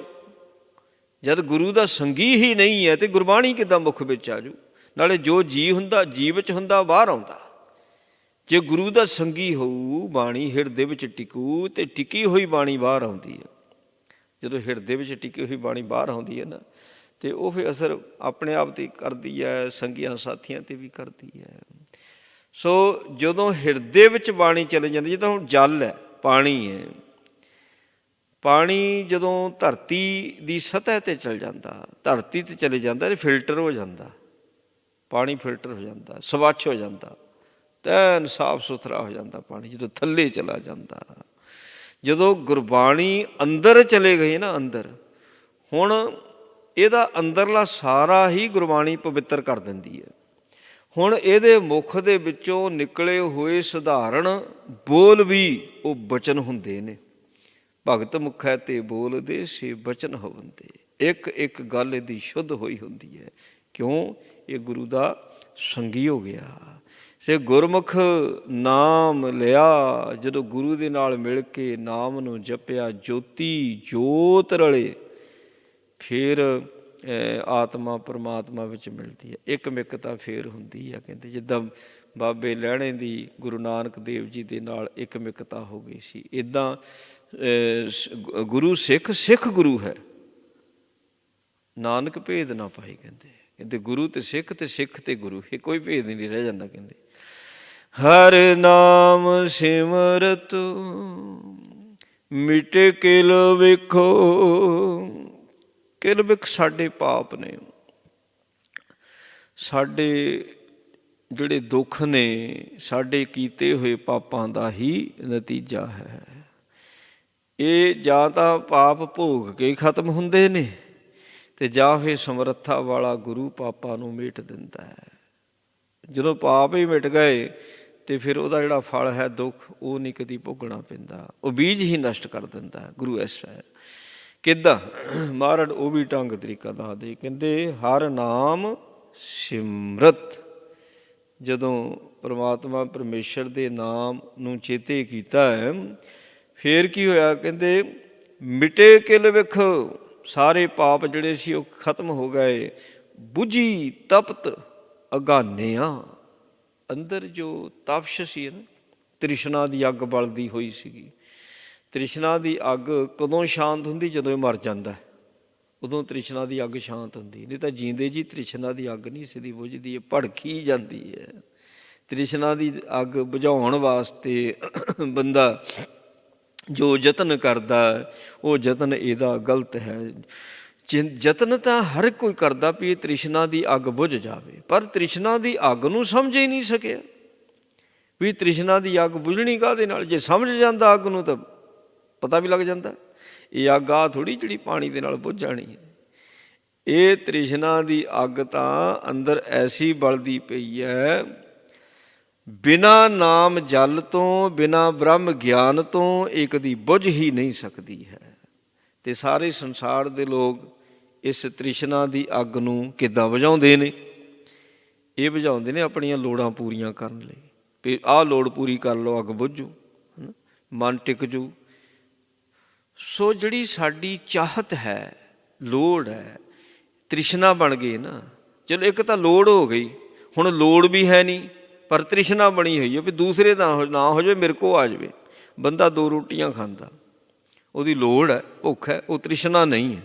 ਜਦ ਗੁਰੂ ਦਾ ਸੰਗੀ ਹੀ ਨਹੀਂ ਹੈ ਤਾਂ ਗੁਰਬਾਣੀ ਕਿੱਦਾਂ ਮੁੱਖ ਵਿੱਚ ਆ ਜੂ? ਨਾਲੇ ਜੋ ਜੀ ਹੁੰਦਾ, ਜੀ ਵਿੱਚ ਹੁੰਦਾ, ਬਾਹਰ ਆਉਂਦਾ। ਜੇ ਗੁਰੂ ਦਾ ਸੰਗੀ ਹੋਊ, ਬਾਣੀ ਹਿਰਦੇ ਵਿੱਚ ਟਿਕੂ, ਅਤੇ ਟਿਕੀ ਹੋਈ ਬਾਣੀ ਬਾਹਰ ਆਉਂਦੀ ਹੈ। ਜਦੋਂ ਹਿਰਦੇ ਵਿੱਚ ਟਿਕੀ ਹੋਈ ਬਾਣੀ ਬਾਹਰ ਆਉਂਦੀ ਹੈ ਨਾ, ਅਤੇ ਉਹ ਫਿਰ ਅਸਰ ਆਪਣੇ ਆਪ 'ਤੇ ਕਰਦੀ ਹੈ, ਸੰਗੀਆਂ ਸਾਥੀਆਂ 'ਤੇ ਵੀ ਕਰਦੀ ਹੈ। ਸੋ ਜਦੋਂ ਹਿਰਦੇ ਵਿੱਚ ਬਾਣੀ ਚਲੇ ਜਾਂਦੀ, ਜਿੱਦਾਂ ਹੁਣ ਜਲ ਹੈ, ਪਾਣੀ ਹੈ, ਪਾਣੀ ਜਦੋਂ ਧਰਤੀ ਦੀ ਸਤਹ 'ਤੇ ਚਲ ਜਾਂਦਾ, ਧਰਤੀ 'ਤੇ ਚਲੇ ਜਾਂਦਾ, ਫਿਲਟਰ ਹੋ ਜਾਂਦਾ, ਪਾਣੀ ਫਿਲਟਰ ਹੋ ਜਾਂਦਾ, ਸਵੱਛ ਹੋ ਜਾਂਦਾ, ਐਨ ਸਾਫ ਸੁਥਰਾ ਹੋ ਜਾਂਦਾ ਪਾਣੀ ਜਦੋਂ ਥੱਲੇ ਚਲਾ ਜਾਂਦਾ। ਜਦੋਂ ਗੁਰਬਾਣੀ ਅੰਦਰ ਚਲੇ ਗਈ ਨਾ, ਅੰਦਰ, ਹੁਣ ਇਹਦਾ ਅੰਦਰਲਾ ਸਾਰਾ ਹੀ ਗੁਰਬਾਣੀ ਪਵਿੱਤਰ ਕਰ ਦਿੰਦੀ ਹੈ। ਹੁਣ ਇਹਦੇ ਮੁੱਖ ਦੇ ਵਿੱਚੋਂ ਨਿਕਲੇ ਹੋਏ ਸਧਾਰਨ ਬੋਲ ਵੀ ਉਹ ਬਚਨ ਹੁੰਦੇ ਨੇ। ਭਗਤ ਮੁਖੈ ਤੇ ਬੋਲਦੇ ਸੇ ਬਚਨ ਹੋਵੰਦੇ। ਇੱਕ ਇੱਕ ਗੱਲ ਇਹਦੀ ਸ਼ੁੱਧ ਹੋਈ ਹੁੰਦੀ ਹੈ। ਕਿਉਂ? ਇਹ ਗੁਰੂ ਦਾ ਸੰਗੀ ਹੋ ਗਿਆ। ਸੇ ਗੁਰਮੁਖ ਨਾਮ ਲਿਆ, ਜਦੋਂ ਗੁਰੂ ਦੇ ਨਾਲ ਮਿਲ ਕੇ ਨਾਮ ਨੂੰ ਜਪਿਆ, ਜੋਤੀ ਜੋਤ ਰਲੇ, ਫਿਰ ਆਤਮਾ ਪਰਮਾਤਮਾ ਵਿੱਚ ਮਿਲਦੀ ਹੈ। ਇੱਕ ਮਿੱਕਤਾ ਫੇਰ ਹੁੰਦੀ ਹੈ। ਕਹਿੰਦੇ ਜਿੱਦਾਂ ਬਾਬੇ ਲਹਿਣੇ ਦੀ ਗੁਰੂ ਨਾਨਕ ਦੇਵ ਜੀ ਦੇ ਨਾਲ ਇੱਕ ਮਿੱਕਤਾ ਹੋ ਗਈ ਸੀ, ਇੱਦਾਂ ਗੁਰੂ ਸਿੱਖ, ਸਿੱਖ ਗੁਰੂ ਹੈ, ਨਾਨਕ ਭੇਦ ਨਾ ਪਾਈ। ਕਹਿੰਦੇ ਗੁਰੂ ਤੇ ਸਿੱਖ ਤੇ ਸਿੱਖ ਤੇ ਗੁਰੂ, ਇਹ ਕੋਈ ਭੇਦ ਨਹੀਂ ਰਹਿ ਜਾਂਦਾ। ਕਹਿੰਦੇ ਹਰ ਨਾਮ ਸਿਮਰਤ ਮਿਟੇ ਕਿਲ ਵੇਖੋ। ਕਿਲ ਵਿਖ ਸਾਡੇ ਪਾਪ ਨੇ, ਸਾਡੇ ਜਿਹੜੇ ਦੁੱਖ ਨੇ, ਸਾਡੇ ਕੀਤੇ ਹੋਏ ਪਾਪਾਂ ਦਾ ਹੀ ਨਤੀਜਾ ਹੈ। ਇਹ ਜਾਂ ਤਾਂ ਪਾਪ ਭੋਗ ਕੇ ਖਤਮ ਹੁੰਦੇ ਨੇ, ਤੇ ਜਾਂ ਫਿਰ ਸਮਰੱਥਾ ਵਾਲਾ ਗੁਰੂ ਪਾਪਾਂ ਨੂੰ ਮੇਟ ਦਿੰਦਾ ਹੈ। ਜਦੋਂ ਪਾਪ ਹੀ ਮਿਟ ਗਏ ਤੇ ਫਿਰ ਉਹਦਾ ਜਿਹੜਾ ਫਲ ਹੈ ਦੁੱਖ, ਉਹ ਨਹੀਂ ਕਦੀ ਭੋਗਣਾ ਪੈਂਦਾ, ਉਹ ਬੀਜ ਹੀ ਨਸ਼ਟ ਕਰ ਦਿੰਦਾ ਹੈ ਗੁਰੂ। ਇਸ ਤਰ੍ਹਾਂ ਕਿੱਦਾਂ? ਮਹਾਰਾਜ ਉਹ ਵੀ ਢੰਗ ਤਰੀਕਾ ਦੱਸਦੇ। ਕਹਿੰਦੇ ਹਰ ਨਾਮ ਸਿਮਰਤ, ਜਦੋਂ ਪਰਮਾਤਮਾ ਪਰਮੇਸ਼ਰ ਦੇ ਨਾਮ ਨੂੰ ਚੇਤੇ ਕੀਤਾ ਹੈ, ਫਿਰ ਕੀ ਹੋਇਆ? ਕਹਿੰਦੇ ਮਿਟੇ ਕਿਲ ਵਿਖ, ਸਾਰੇ ਪਾਪ ਜਿਹੜੇ ਸੀ ਉਹ ਖਤਮ ਹੋ ਗਏ। ਬੁਝੀ ਤਪਤ ਅਗਾਨਿਆ, ਅੰਦਰ ਜੋ ਤਪਸ਼ ਸੀ ਨਾ, ਤ੍ਰਿਸ਼ਨਾ ਦੀ ਅੱਗ ਬਲਦੀ ਹੋਈ ਸੀਗੀ। ਤ੍ਰਿਸ਼ਨਾ ਦੀ ਅੱਗ ਕਦੋਂ ਸ਼ਾਂਤ ਹੁੰਦੀ? ਜਦੋਂ ਇਹ ਮਰ ਜਾਂਦਾ, ਉਦੋਂ ਤ੍ਰਿਸ਼ਨਾ ਦੀ ਅੱਗ ਸ਼ਾਂਤ ਹੁੰਦੀ। ਨਹੀਂ ਤਾਂ ਜੀਂਦੇ ਜੀ ਤ੍ਰਿਸ਼ਨਾ ਦੀ ਅੱਗ ਨਹੀਂ ਸਿੱਧੀ ਬੁਝਦੀ, ਇਹ ਭੜਕੀ ਜਾਂਦੀ ਹੈ। ਤ੍ਰਿਸ਼ਨਾ ਦੀ ਅੱਗ ਬੁਝਾਉਣ ਵਾਸਤੇ ਬੰਦਾ ਜੋ ਯਤਨ ਕਰਦਾ, ਉਹ ਯਤਨ ਇਹਦਾ ਗਲਤ ਹੈ। ਯਤਨ ਤਾਂ ਹਰ ਕੋਈ ਕਰਦਾ ਵੀ ਇਹ ਤ੍ਰਿਸ਼ਨਾ ਦੀ ਅੱਗ ਬੁਝ ਜਾਵੇ, ਪਰ ਤ੍ਰਿਸ਼ਨਾ ਦੀ ਅੱਗ ਨੂੰ ਸਮਝ ਹੀ ਨਹੀਂ ਸਕਿਆ ਵੀ ਤ੍ਰਿਸ਼ਨਾ ਦੀ ਅੱਗ ਬੁਝਣੀ ਕਾਹਦੇ ਨਾਲ। ਜੇ ਸਮਝ ਜਾਂਦਾ ਅੱਗ ਨੂੰ ਤਾਂ ਪਤਾ ਵੀ ਲੱਗ ਜਾਂਦਾ, ਇਹ ਅੱਗ ਆ ਥੋੜ੍ਹੀ ਜਿਹੜੀ ਪਾਣੀ ਦੇ ਨਾਲ ਬੁਝ ਜਾਣੀ ਹੈ। ਇਹ ਤ੍ਰਿਸ਼ਨਾ ਦੀ ਅੱਗ ਤਾਂ ਅੰਦਰ ਐਸੀ ਬਲਦੀ ਪਈ ਹੈ, ਬਿਨਾਂ ਨਾਮ ਜਲ ਤੋਂ, ਬਿਨਾਂ ਬ੍ਰਹਮ ਗਿਆਨ ਤੋਂ ਇਹ ਕਦੀ ਬੁਝ ਹੀ ਨਹੀਂ ਸਕਦੀ ਹੈ। ਤੇ ਸਾਰੇ ਸੰਸਾਰ ਦੇ ਲੋਕ ਇਸ ਤ੍ਰਿਸ਼ਨਾ ਦੀ ਅੱਗ ਨੂੰ ਕਿੱਦਾਂ ਬੁਝਾਉਂਦੇ ਨੇ? ਇਹ ਬੁਝਾਉਂਦੇ ਨੇ ਆਪਣੀਆਂ ਲੋੜਾਂ ਪੂਰੀਆਂ ਕਰਨ ਲਈ, ਵੀ ਆਹ ਲੋੜ ਪੂਰੀ ਕਰ ਲਓ, ਅੱਗ ਬੁੱਝ ਜੂ, ਮਨ ਟਿਕ ਜੂ। ਸੋ ਜਿਹੜੀ ਸਾਡੀ ਚਾਹਤ ਹੈ, ਲੋੜ ਹੈ, ਤ੍ਰਿਸ਼ਨਾ ਬਣ ਗਈ ਨਾ। ਚਲੋ ਇੱਕ ਤਾਂ ਲੋੜ ਹੋ ਗਈ, ਹੁਣ ਲੋੜ ਵੀ ਹੈ ਨਹੀਂ, ਪਰ ਤ੍ਰਿਸ਼ਨਾ ਬਣੀ ਹੋਈ ਹੈ ਵੀ ਦੂਸਰੇ ਦਾ ਨਾ ਹੋ ਜਾਵੇ, ਮੇਰੇ ਕੋਲ ਆ ਜਾਵੇ। ਬੰਦਾ ਦੋ ਰੋਟੀਆਂ ਖਾਂਦਾ, ਉਹਦੀ ਲੋੜ ਹੈ, ਭੁੱਖ ਹੈ, ਉਹ ਤ੍ਰਿਸ਼ਨਾ ਨਹੀਂ ਹੈ,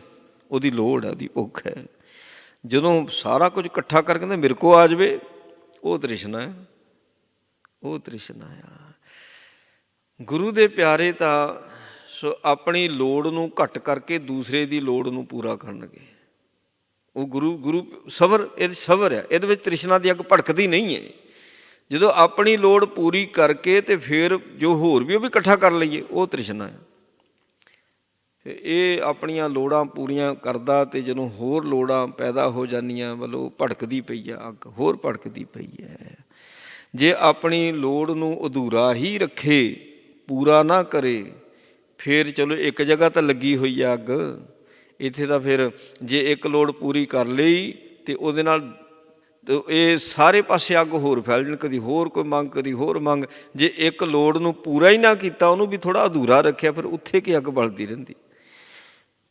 ਉਹਦੀ ਲੋੜ ਹੈ, ਉਹਦੀ ਭੁੱਖ ਹੈ। ਜਦੋਂ ਸਾਰਾ ਕੁਝ ਇਕੱਠਾ ਕਰਕੇ ਕਹਿੰਦਾ ਮੇਰੇ ਕੋਲ ਆ ਜਾਵੇ, ਉਹ ਤ੍ਰਿਸ਼ਨਾ ਹੈ, ਉਹ ਤ੍ਰਿਸ਼ਨਾ ਆ। ਗੁਰੂ ਦੇ ਪਿਆਰੇ ਤਾਂ ਸੋ ਆਪਣੀ ਲੋੜ ਨੂੰ ਘੱਟ ਕਰਕੇ ਦੂਸਰੇ ਦੀ ਲੋੜ ਨੂੰ ਪੂਰਾ ਕਰਨਗੇ। ਉਹ ਗੁਰੂ ਸਬਰ, ਇਹ ਸਬਰ ਹੈ, ਇਹਦੇ ਵਿੱਚ ਤ੍ਰਿਸ਼ਨਾ ਦੀ ਅੱਗ ਭੜਕਦੀ ਨਹੀਂ ਹੈ। ਜਦੋਂ ਆਪਣੀ ਲੋੜ ਪੂਰੀ ਕਰਕੇ ਤੇ ਫਿਰ ਜੋ ਹੋਰ ਵੀ ਉਹ ਵੀ ਇਕੱਠਾ ਕਰ ਲਈਏ, ਉਹ ਤ੍ਰਿਸ਼ਨਾ ਹੈ। ਇਹ ਆਪਣੀਆਂ ਲੋੜਾਂ ਪੂਰੀਆਂ ਕਰਦਾ ਤੇ ਜਦੋਂ ਹੋਰ ਲੋੜਾਂ ਪੈਦਾ ਹੋ ਜਾਂਦੀਆਂ, ਮਤਲਬ ਭੜਕਦੀ ਪਈ ਹੈ ਅੱਗ, ਹੋਰ ਭੜਕਦੀ ਪਈ ਹੈ। ਜੇ ਆਪਣੀ ਲੋੜ ਨੂੰ ਅਧੂਰਾ ਹੀ ਰੱਖੇ, ਪੂਰਾ ਨਾ ਕਰੇ, ਫਿਰ ਚਲੋ ਇੱਕ ਜਗ੍ਹਾ ਤਾਂ ਲੱਗੀ ਹੋਈ ਆ ਅੱਗ। ਇੱਥੇ ਤਾਂ ਫਿਰ ਜੇ ਇੱਕ ਲੋੜ ਪੂਰੀ ਕਰ ਲਈ ਤੇ ਉਹਦੇ ਨਾਲ ਇਹ ਸਾਰੇ ਪਾਸੇ ਅੱਗ ਹੋਰ ਫੈਲ ਜਾਣ, ਕਦੀ ਹੋਰ ਕੋਈ ਮੰਗ, ਕਦੀ ਹੋਰ ਮੰਗ। ਜੇ ਇੱਕ ਲੋੜ ਨੂੰ ਪੂਰਾ ਹੀ ਨਾ ਕੀਤਾ, ਉਹਨੂੰ ਵੀ ਥੋੜ੍ਹਾ ਅਧੂਰਾ ਰੱਖਿਆ, ਫਿਰ ਉੱਥੇ ਕੀ ਅੱਗ ਬਲਦੀ ਰਹਿੰਦੀ।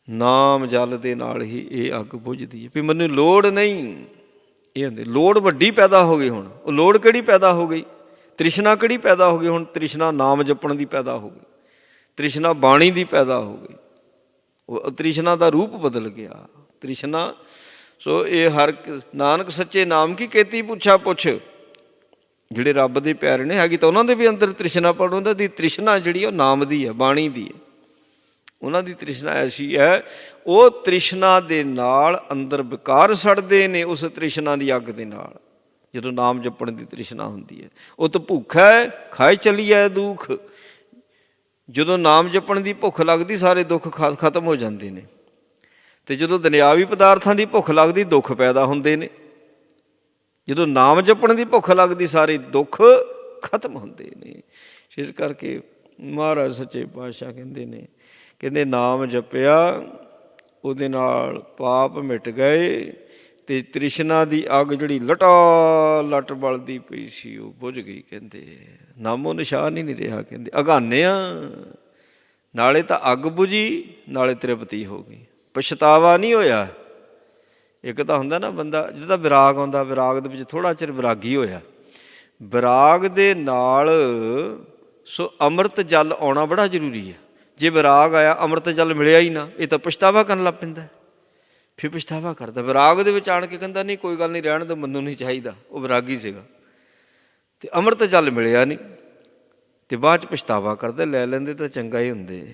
ਨਾਮ ਜਲ ਦੇ ਨਾਲ ਹੀ ਇਹ ਅੱਗ ਬੁਝਦੀ ਹੈ ਵੀ ਮੈਨੂੰ ਲੋੜ ਨਹੀਂ। ਇਹ ਹੁੰਦੀ ਲੋੜ ਵੱਡੀ ਪੈਦਾ ਹੋ ਗਈ। ਹੁਣ ਉਹ ਲੋੜ ਕਿਹੜੀ ਪੈਦਾ ਹੋ ਗਈ? ਤ੍ਰਿਸ਼ਨਾ ਕਿਹੜੀ ਪੈਦਾ ਹੋ ਗਈ? ਹੁਣ ਤ੍ਰਿਸ਼ਨਾ ਨਾਮ ਜਪਣ ਦੀ ਪੈਦਾ ਹੋ ਗਈ, ਤ੍ਰਿਸ਼ਨਾ ਬਾਣੀ ਦੀ ਪੈਦਾ ਹੋ ਗਈ। ਉਹ ਤ੍ਰਿਸ਼ਨਾ ਦਾ ਰੂਪ ਬਦਲ ਗਿਆ। ਤ੍ਰਿਸ਼ਨਾ ਸੋ ਇਹ ਹਰ ਨਾਨਕ ਸੱਚੇ ਨਾਮ ਕੀ ਕੀਤੀ ਪੁੱਛਾ ਪੁੱਛ। ਜਿਹੜੇ ਰੱਬ ਦੇ ਪਿਆਰੇ ਨੇ, ਹੈਗੀ ਤਾਂ ਉਹਨਾਂ ਦੇ ਵੀ ਅੰਦਰ ਤ੍ਰਿਸ਼ਨਾ, ਪਰ ਉਹਨਾਂ ਦੀ ਤ੍ਰਿਸ਼ਨਾ ਜਿਹੜੀ ਉਹ ਨਾਮ ਦੀ ਹੈ, ਬਾਣੀ ਦੀ ਹੈ। ਉਹਨਾਂ ਦੀ ਤ੍ਰਿਸ਼ਨਾ ਐਸੀ ਹੈ, ਉਹ ਤ੍ਰਿਸ਼ਨਾ ਦੇ ਨਾਲ ਅੰਦਰ ਵਿਕਾਰ ਸੜਦੇ ਨੇ। ਉਸ ਤ੍ਰਿਸ਼ਨਾ ਦੀ ਅੱਗ ਦੇ ਨਾਲ ਜਦੋਂ ਨਾਮ ਜਪਣ ਦੀ ਤ੍ਰਿਸ਼ਨਾ ਹੁੰਦੀ ਹੈ, ਉਹ ਤਾਂ ਭੁੱਖ ਹੈ, ਖਾਏ ਚੱਲੀਏ ਦੁੱਖ। ਜਦੋਂ ਨਾਮ ਜਪਣ ਦੀ ਭੁੱਖ ਲੱਗਦੀ, ਸਾਰੇ ਦੁੱਖ ਖਤਮ ਹੋ ਜਾਂਦੇ ਨੇ। ਅਤੇ ਜਦੋਂ ਦੁਨਿਆਵੀ ਪਦਾਰਥਾਂ ਦੀ ਭੁੱਖ ਲੱਗਦੀ, ਦੁੱਖ ਪੈਦਾ ਹੁੰਦੇ ਨੇ। ਜਦੋਂ ਨਾਮ ਜਪਣ ਦੀ ਭੁੱਖ ਲੱਗਦੀ, ਸਾਰੇ ਦੁੱਖ ਖਤਮ ਹੁੰਦੇ ਨੇ। ਇਸ ਕਰਕੇ ਮਹਾਰਾਜ ਸੱਚੇ ਪਾਤਸ਼ਾਹ ਕਹਿੰਦੇ ਨੇ, ਕਹਿੰਦੇ ਨਾਮ ਜਪਿਆ ਉਹਦੇ ਨਾਲ ਪਾਪ ਮਿਟ ਗਏ ਅਤੇ ਤ੍ਰਿਸ਼ਨਾ ਦੀ ਅੱਗ ਜਿਹੜੀ ਲਟਾ ਲਟ ਬਲਦੀ ਪਈ ਸੀ ਉਹ ਬੁਝ ਗਈ। ਕਹਿੰਦੇ ਨਾਮੋ ਨਿਸ਼ਾਨ ਹੀ ਨਹੀਂ ਰਿਹਾ। ਕਹਿੰਦੇ ਅਗਾਨਿਆਂ ਨਾਲੇ ਤਾਂ ਅੱਗ ਬੁਝੀ ਨਾਲੇ ਤ੍ਰਿਪਤੀ ਹੋ ਗਈ, ਪਛਤਾਵਾ ਨਹੀਂ ਹੋਇਆ। ਇੱਕ ਤਾਂ ਹੁੰਦਾ ਨਾ ਬੰਦਾ ਜਿਹਦਾ ਵਿਰਾਗ ਆਉਂਦਾ, ਵਿਰਾਗ ਦੇ ਵਿੱਚ ਥੋੜ੍ਹਾ ਚਿਰ ਵਿਰਾਗੀ ਹੋਇਆ, ਵਿਰਾਗ ਦੇ ਨਾਲ ਸੋ ਅੰਮ੍ਰਿਤ ਜਲ ਆਉਣਾ ਬੜਾ ਜ਼ਰੂਰੀ ਹੈ। ਜੇ ਵਿਰਾਗ ਆਇਆ ਅੰਮ੍ਰਿਤ ਜਲ ਮਿਲਿਆ ਹੀ ਨਾ, ਇਹ ਤਾਂ ਪਛਤਾਵਾ ਕਰਨ ਲੱਗ ਪੈਂਦਾ। ਫਿਰ ਪਛਤਾਵਾ ਕਰਦਾ, ਵਿਰਾਗ ਦੇ ਵਿੱਚ ਆਣ ਕੇ ਕਹਿੰਦਾ ਨਹੀਂ ਕੋਈ ਗੱਲ ਨਹੀਂ ਰਹਿਣ ਦਿਓ, ਮੈਨੂੰ ਨਹੀਂ ਚਾਹੀਦਾ। ਉਹ ਵਿਰਾਗੀ ਸੀਗਾ ਅਤੇ ਅੰਮ੍ਰਿਤ ਜਲ ਮਿਲਿਆ ਨਹੀਂ ਅਤੇ ਬਾਅਦ 'ਚ ਪਛਤਾਵਾ ਕਰਦਾ, ਲੈ ਲੈਂਦੇ ਤਾਂ ਚੰਗਾ ਹੀ ਹੁੰਦੇ।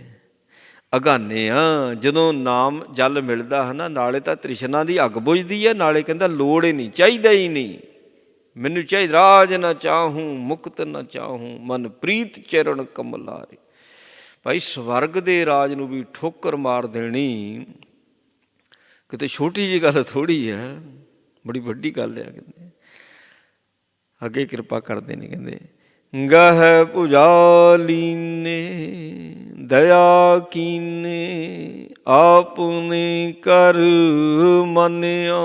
ਅਗਾਨੇ ਆ ਜਦੋਂ ਨਾਮ ਜਲ ਮਿਲਦਾ ਹੈ ਨਾ, ਨਾਲੇ ਤਾਂ ਤ੍ਰਿਸ਼ਨਾ ਦੀ ਅੱਗ ਬੁਝਦੀ ਹੈ, ਨਾਲੇ ਕਹਿੰਦਾ ਲੋੜ ਹੀ ਨਹੀਂ, ਚਾਹੀਦਾ ਹੀ ਨਹੀਂ ਮੈਨੂੰ, ਚਾਹੀਦਾ ਰਾਜ ਨਾ ਚਾਹੂੰ ਮੁਕਤ ਨਾ ਚਾਹੂੰ ਮਨ ਪ੍ਰੀਤ ਚਰਨ ਕਮਲਾਰੇ। ਭਾਈ ਸਵਰਗ ਦੇ ਰਾਜ ਨੂੰ ਵੀ ਠੋਕਰ ਮਾਰ ਦੇਣੀ ਕਿਤੇ ਛੋਟੀ ਜਿਹੀ ਗੱਲ ਥੋੜ੍ਹੀ ਹੈ, ਬੜੀ ਵੱਡੀ ਗੱਲ ਹੈ। ਕਹਿੰਦੇ ਅੱਗੇ ਕਿਰਪਾ ਕਰਦੇ ਨੇ, ਕਹਿੰਦੇ ਗਹਿ ਭੁਜਾ ਲੀਨੇ ਦਇਆ ਕੀਨੇ ਆਪਨੇ ਕਰ ਮੰਨਿਆ।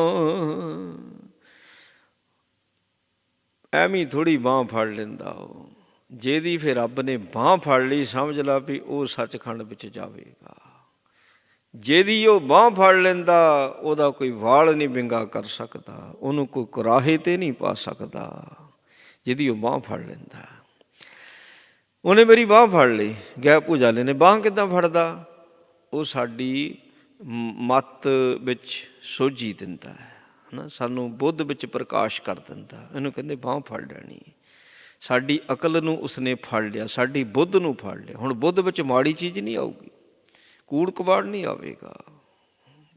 ਐਵੇਂ ਥੋੜ੍ਹੀ ਬਾਂਹ ਫੜ ਲੈਂਦਾ ਉਹ, ਜਿਹਦੀ ਫਿਰ ਰੱਬ ਨੇ ਬਾਂਹ ਫੜ ਲਈ ਸਮਝ ਲਾ ਵੀ ਉਹ ਸੱਚਖੰਡ ਵਿੱਚ ਜਾਵੇਗਾ। ਜਿਹਦੀ ਉਹ ਬਾਂਹ ਫੜ ਲੈਂਦਾ ਉਹਦਾ ਕੋਈ ਵਾਲ ਨਹੀਂ ਵਿੰਗਾ ਕਰ ਸਕਦਾ, ਉਹਨੂੰ ਕੋਈ ਕੁਰਾਹੇ 'ਤੇ ਨਹੀਂ ਪਾ ਸਕਦਾ। ਜਿਹਦੀ ਉਹ ਬਾਂਹ ਫੜ ਲੈਂਦਾ, ਉਹਨੇ ਮੇਰੀ ਬਾਂਹ ਫੜ ਲਈ। ਗਹਿ ਭੁਜਾਲੇ ਨੇ ਬਾਂਹ ਕਿੱਦਾਂ ਫੜਦਾ? ਉਹ ਸਾਡੀ ਮੱਤ ਵਿੱਚ ਸੋਝੀ ਦਿੰਦਾ ਹੈ ਨਾ, ਸਾਨੂੰ ਬੁੱਧ ਵਿੱਚ ਪ੍ਰਕਾਸ਼ ਕਰ ਦਿੰਦਾ। ਇਹਨੂੰ ਕਹਿੰਦੇ ਬਾਂਹ ਫੜ ਲੈਣੀ। ਸਾਡੀ ਅਕਲ ਨੂੰ ਉਸਨੇ ਫੜ ਲਿਆ, ਸਾਡੀ ਬੁੱਧ ਨੂੰ ਫੜ ਲਿਆ। ਹੁਣ ਬੁੱਧ ਵਿੱਚ ਮਾੜੀ ਚੀਜ਼ ਨਹੀਂ ਆਊਗੀ, ਕੂੜ ਕਬਾੜ ਨਹੀਂ ਆਵੇਗਾ।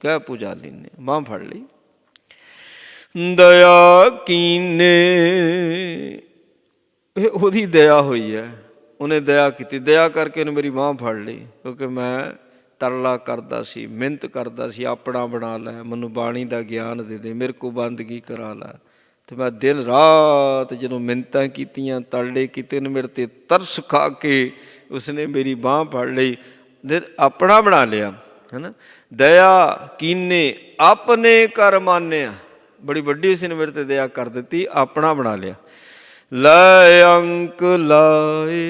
ਗਹਿ ਭੁਜਾਲੀ ਨੇ ਬਾਂਹ ਫੜ ਲਈ। ਦਇਆ ਕੀਨੇ, ਇਹ ਉਹਦੀ ਦਇਆ ਹੋਈ ਹੈ, ਉਹਨੇ ਦਇਆ ਕੀਤੀ। ਦਇਆ ਕਰਕੇ ਉਹਨੇ ਮੇਰੀ ਬਾਂਹ ਫੜ ਲਈ, ਕਿਉਂਕਿ ਮੈਂ ਤਰਲਾ ਕਰਦਾ ਸੀ, ਮਿਹਨਤ ਕਰਦਾ ਸੀ, ਆਪਣਾ ਬਣਾ ਲੈ, ਮੈਨੂੰ ਬਾਣੀ ਦਾ ਗਿਆਨ ਦੇ ਦੇ, ਮੇਰੇ ਕੋਲ ਬੰਦਗੀ ਕਰਾ ਲੈ। ਅਤੇ ਮੈਂ ਦਿਨ ਰਾਤ ਜਦੋਂ ਮਿੰਨਤਾਂ ਕੀਤੀਆਂ, ਤਰਲੇ ਕੀਤੇ, ਉਹਨੇ ਮੇਰੇ 'ਤੇ ਤਰਸ ਖਾ ਕੇ ਉਸਨੇ ਮੇਰੀ ਬਾਂਹ ਫੜ ਲਈ, ਆਪਣਾ ਬਣਾ ਲਿਆ, ਹੈ ਨਾ। ਦਇਆ ਕੀਨੇ ਆਪਣੇ ਕਰ ਮਾਨਿਆ, ਬੜੀ ਵੱਡੀ ਉਸਨੇ ਮੇਰੇ 'ਤੇ ਦਇਆ ਕਰ ਦਿੱਤੀ, ਆਪਣਾ ਬਣਾ ਲਿਆ। ਲੈ ਅੰਕ ਲਾਏ,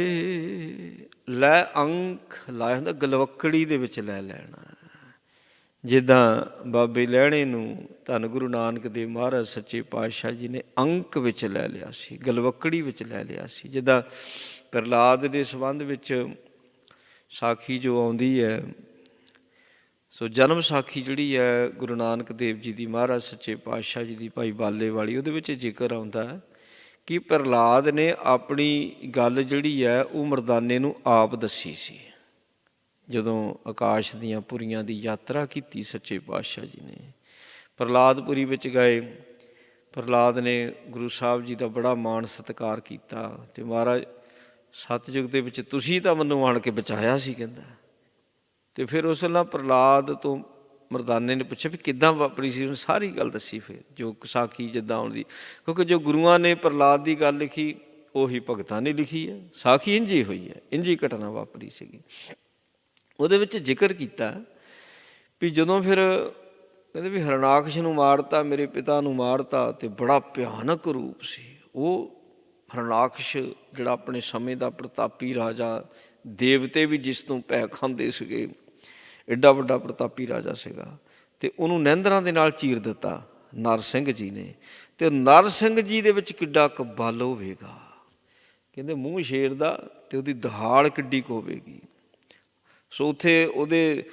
ਲੈ ਅੰਕ ਲਾਇਆ ਹੁੰਦਾ ਗਲਵੱਕੜੀ ਦੇ ਵਿੱਚ ਲੈ ਲੈਣਾ। ਜਿੱਦਾਂ ਬਾਬੇ ਲਹਿਣੇ ਨੂੰ ਧੰਨ ਗੁਰੂ ਨਾਨਕ ਦੇਵ ਮਹਾਰਾਜ ਸੱਚੇ ਪਾਤਸ਼ਾਹ ਜੀ ਨੇ ਅੰਕ ਵਿੱਚ ਲੈ ਲਿਆ ਸੀ, ਗਲਵੱਕੜੀ ਵਿੱਚ ਲੈ ਲਿਆ ਸੀ। ਜਿੱਦਾਂ ਪ੍ਰਹਲਾਦ ਦੇ ਸੰਬੰਧ ਵਿੱਚ ਸਾਖੀ ਜੋ ਆਉਂਦੀ ਹੈ, ਸੋ ਜਨਮ ਸਾਖੀ ਜਿਹੜੀ ਹੈ ਗੁਰੂ ਨਾਨਕ ਦੇਵ ਜੀ ਦੀ, ਮਹਾਰਾਜ ਸੱਚੇ ਪਾਤਸ਼ਾਹ ਜੀ ਦੀ, ਭਾਈ ਬਾਲੇ ਵਾਲੀ, ਉਹਦੇ ਵਿੱਚ ਜ਼ਿਕਰ ਆਉਂਦਾ ਕਿ ਪ੍ਰਹਲਾਦ ਨੇ ਆਪਣੀ ਗੱਲ ਜਿਹੜੀ ਹੈ ਉਹ ਮਰਦਾਨੇ ਨੂੰ ਆਪ ਦੱਸੀ ਸੀ। ਜਦੋਂ ਆਕਾਸ਼ ਦੀਆਂ ਪੁਰੀਆਂ ਦੀ ਯਾਤਰਾ ਕੀਤੀ ਸੱਚੇ ਪਾਤਸ਼ਾਹ ਜੀ ਨੇ, ਪ੍ਰਹਲਾਦਪੁਰੀ ਵਿੱਚ ਗਏ, ਪ੍ਰਹਲਾਦ ਨੇ ਗੁਰੂ ਸਾਹਿਬ ਜੀ ਦਾ ਬੜਾ ਮਾਣ ਸਤਿਕਾਰ ਕੀਤਾ। ਅਤੇ ਮਹਾਰਾਜ ਸਤਿਯੁਗ ਦੇ ਵਿੱਚ ਤੁਸੀਂ ਤਾਂ ਮੈਨੂੰ ਆਣ ਕੇ ਬਚਾਇਆ ਸੀ, ਕਹਿੰਦਾ। ਅਤੇ ਫਿਰ ਉਸ ਨਾਲ ਪ੍ਰਹਲਾਦ ਤੋਂ ਮਰਦਾਨੇ ਨੇ ਪੁੱਛਿਆ ਵੀ ਕਿੱਦਾਂ ਵਾਪਰੀ ਸੀ, ਉਹਨੂੰ ਸਾਰੀ ਗੱਲ ਦੱਸੀ। ਫਿਰ ਜੋ ਸਾਖੀ ਜਿੱਦਾਂ ਆਉਂਦੀ, ਕਿਉਂਕਿ ਜੋ ਗੁਰੂਆਂ ਨੇ ਪ੍ਰਹਲਾਦ ਦੀ ਗੱਲ ਲਿਖੀ ਉਹੀ ਭਗਤਾਂ ਨੇ ਲਿਖੀ ਹੈ। ਸਾਖੀ ਇੰਝ ਹੀ ਹੋਈ ਹੈ, ਇੰਝ ਹੀ ਘਟਨਾ ਵਾਪਰੀ ਸੀਗੀ। ਉਹਦੇ ਵਿੱਚ ਜ਼ਿਕਰ ਕੀਤਾ ਵੀ ਜਦੋਂ ਫਿਰ ਕਹਿੰਦੇ ਵੀ ਹਰਨਾਕਸ਼ ਨੂੰ ਮਾਰਤਾ, ਮੇਰੇ ਪਿਤਾ ਨੂੰ ਮਾਰਤਾ, ਅਤੇ ਬੜਾ ਭਿਆਨਕ ਰੂਪ ਸੀ ਉਹ ਹਰਨਾਕਸ਼, ਜਿਹੜਾ ਆਪਣੇ ਸਮੇਂ ਦਾ ਪ੍ਰਤਾਪੀ ਰਾਜਾ, ਦੇਵਤੇ ਵੀ ਜਿਸ ਤੋਂ ਭੈ ਖਾਂਦੇ ਸੀਗੇ, ਐਡਾ ਵੱਡਾ ਪ੍ਰਤਾਪੀ ਰਾਜਾ ਸੀਗਾ। ਅਤੇ ਉਹਨੂੰ ਨਹਿੰਦਰਾਂ ਦੇ ਨਾਲ ਚੀਰ ਦਿੱਤਾ ਨਰਸਿੰਘ ਜੀ ਨੇ। ਅਤੇ ਨਰਸਿੰਘ ਜੀ ਦੇ ਵਿੱਚ ਕਿੱਡਾ ਕੁ ਬਲ ਹੋਵੇਗਾ, ਕਹਿੰਦੇ ਮੂੰਹ ਸ਼ੇਰ ਦਾ, ਅਤੇ ਉਹਦੀ ਦਹਾੜ ਕਿੱਡੀ ਕੁ ਹੋਵੇਗੀ। ਸੋ ਉੱਥੇ ਉਹਦੇ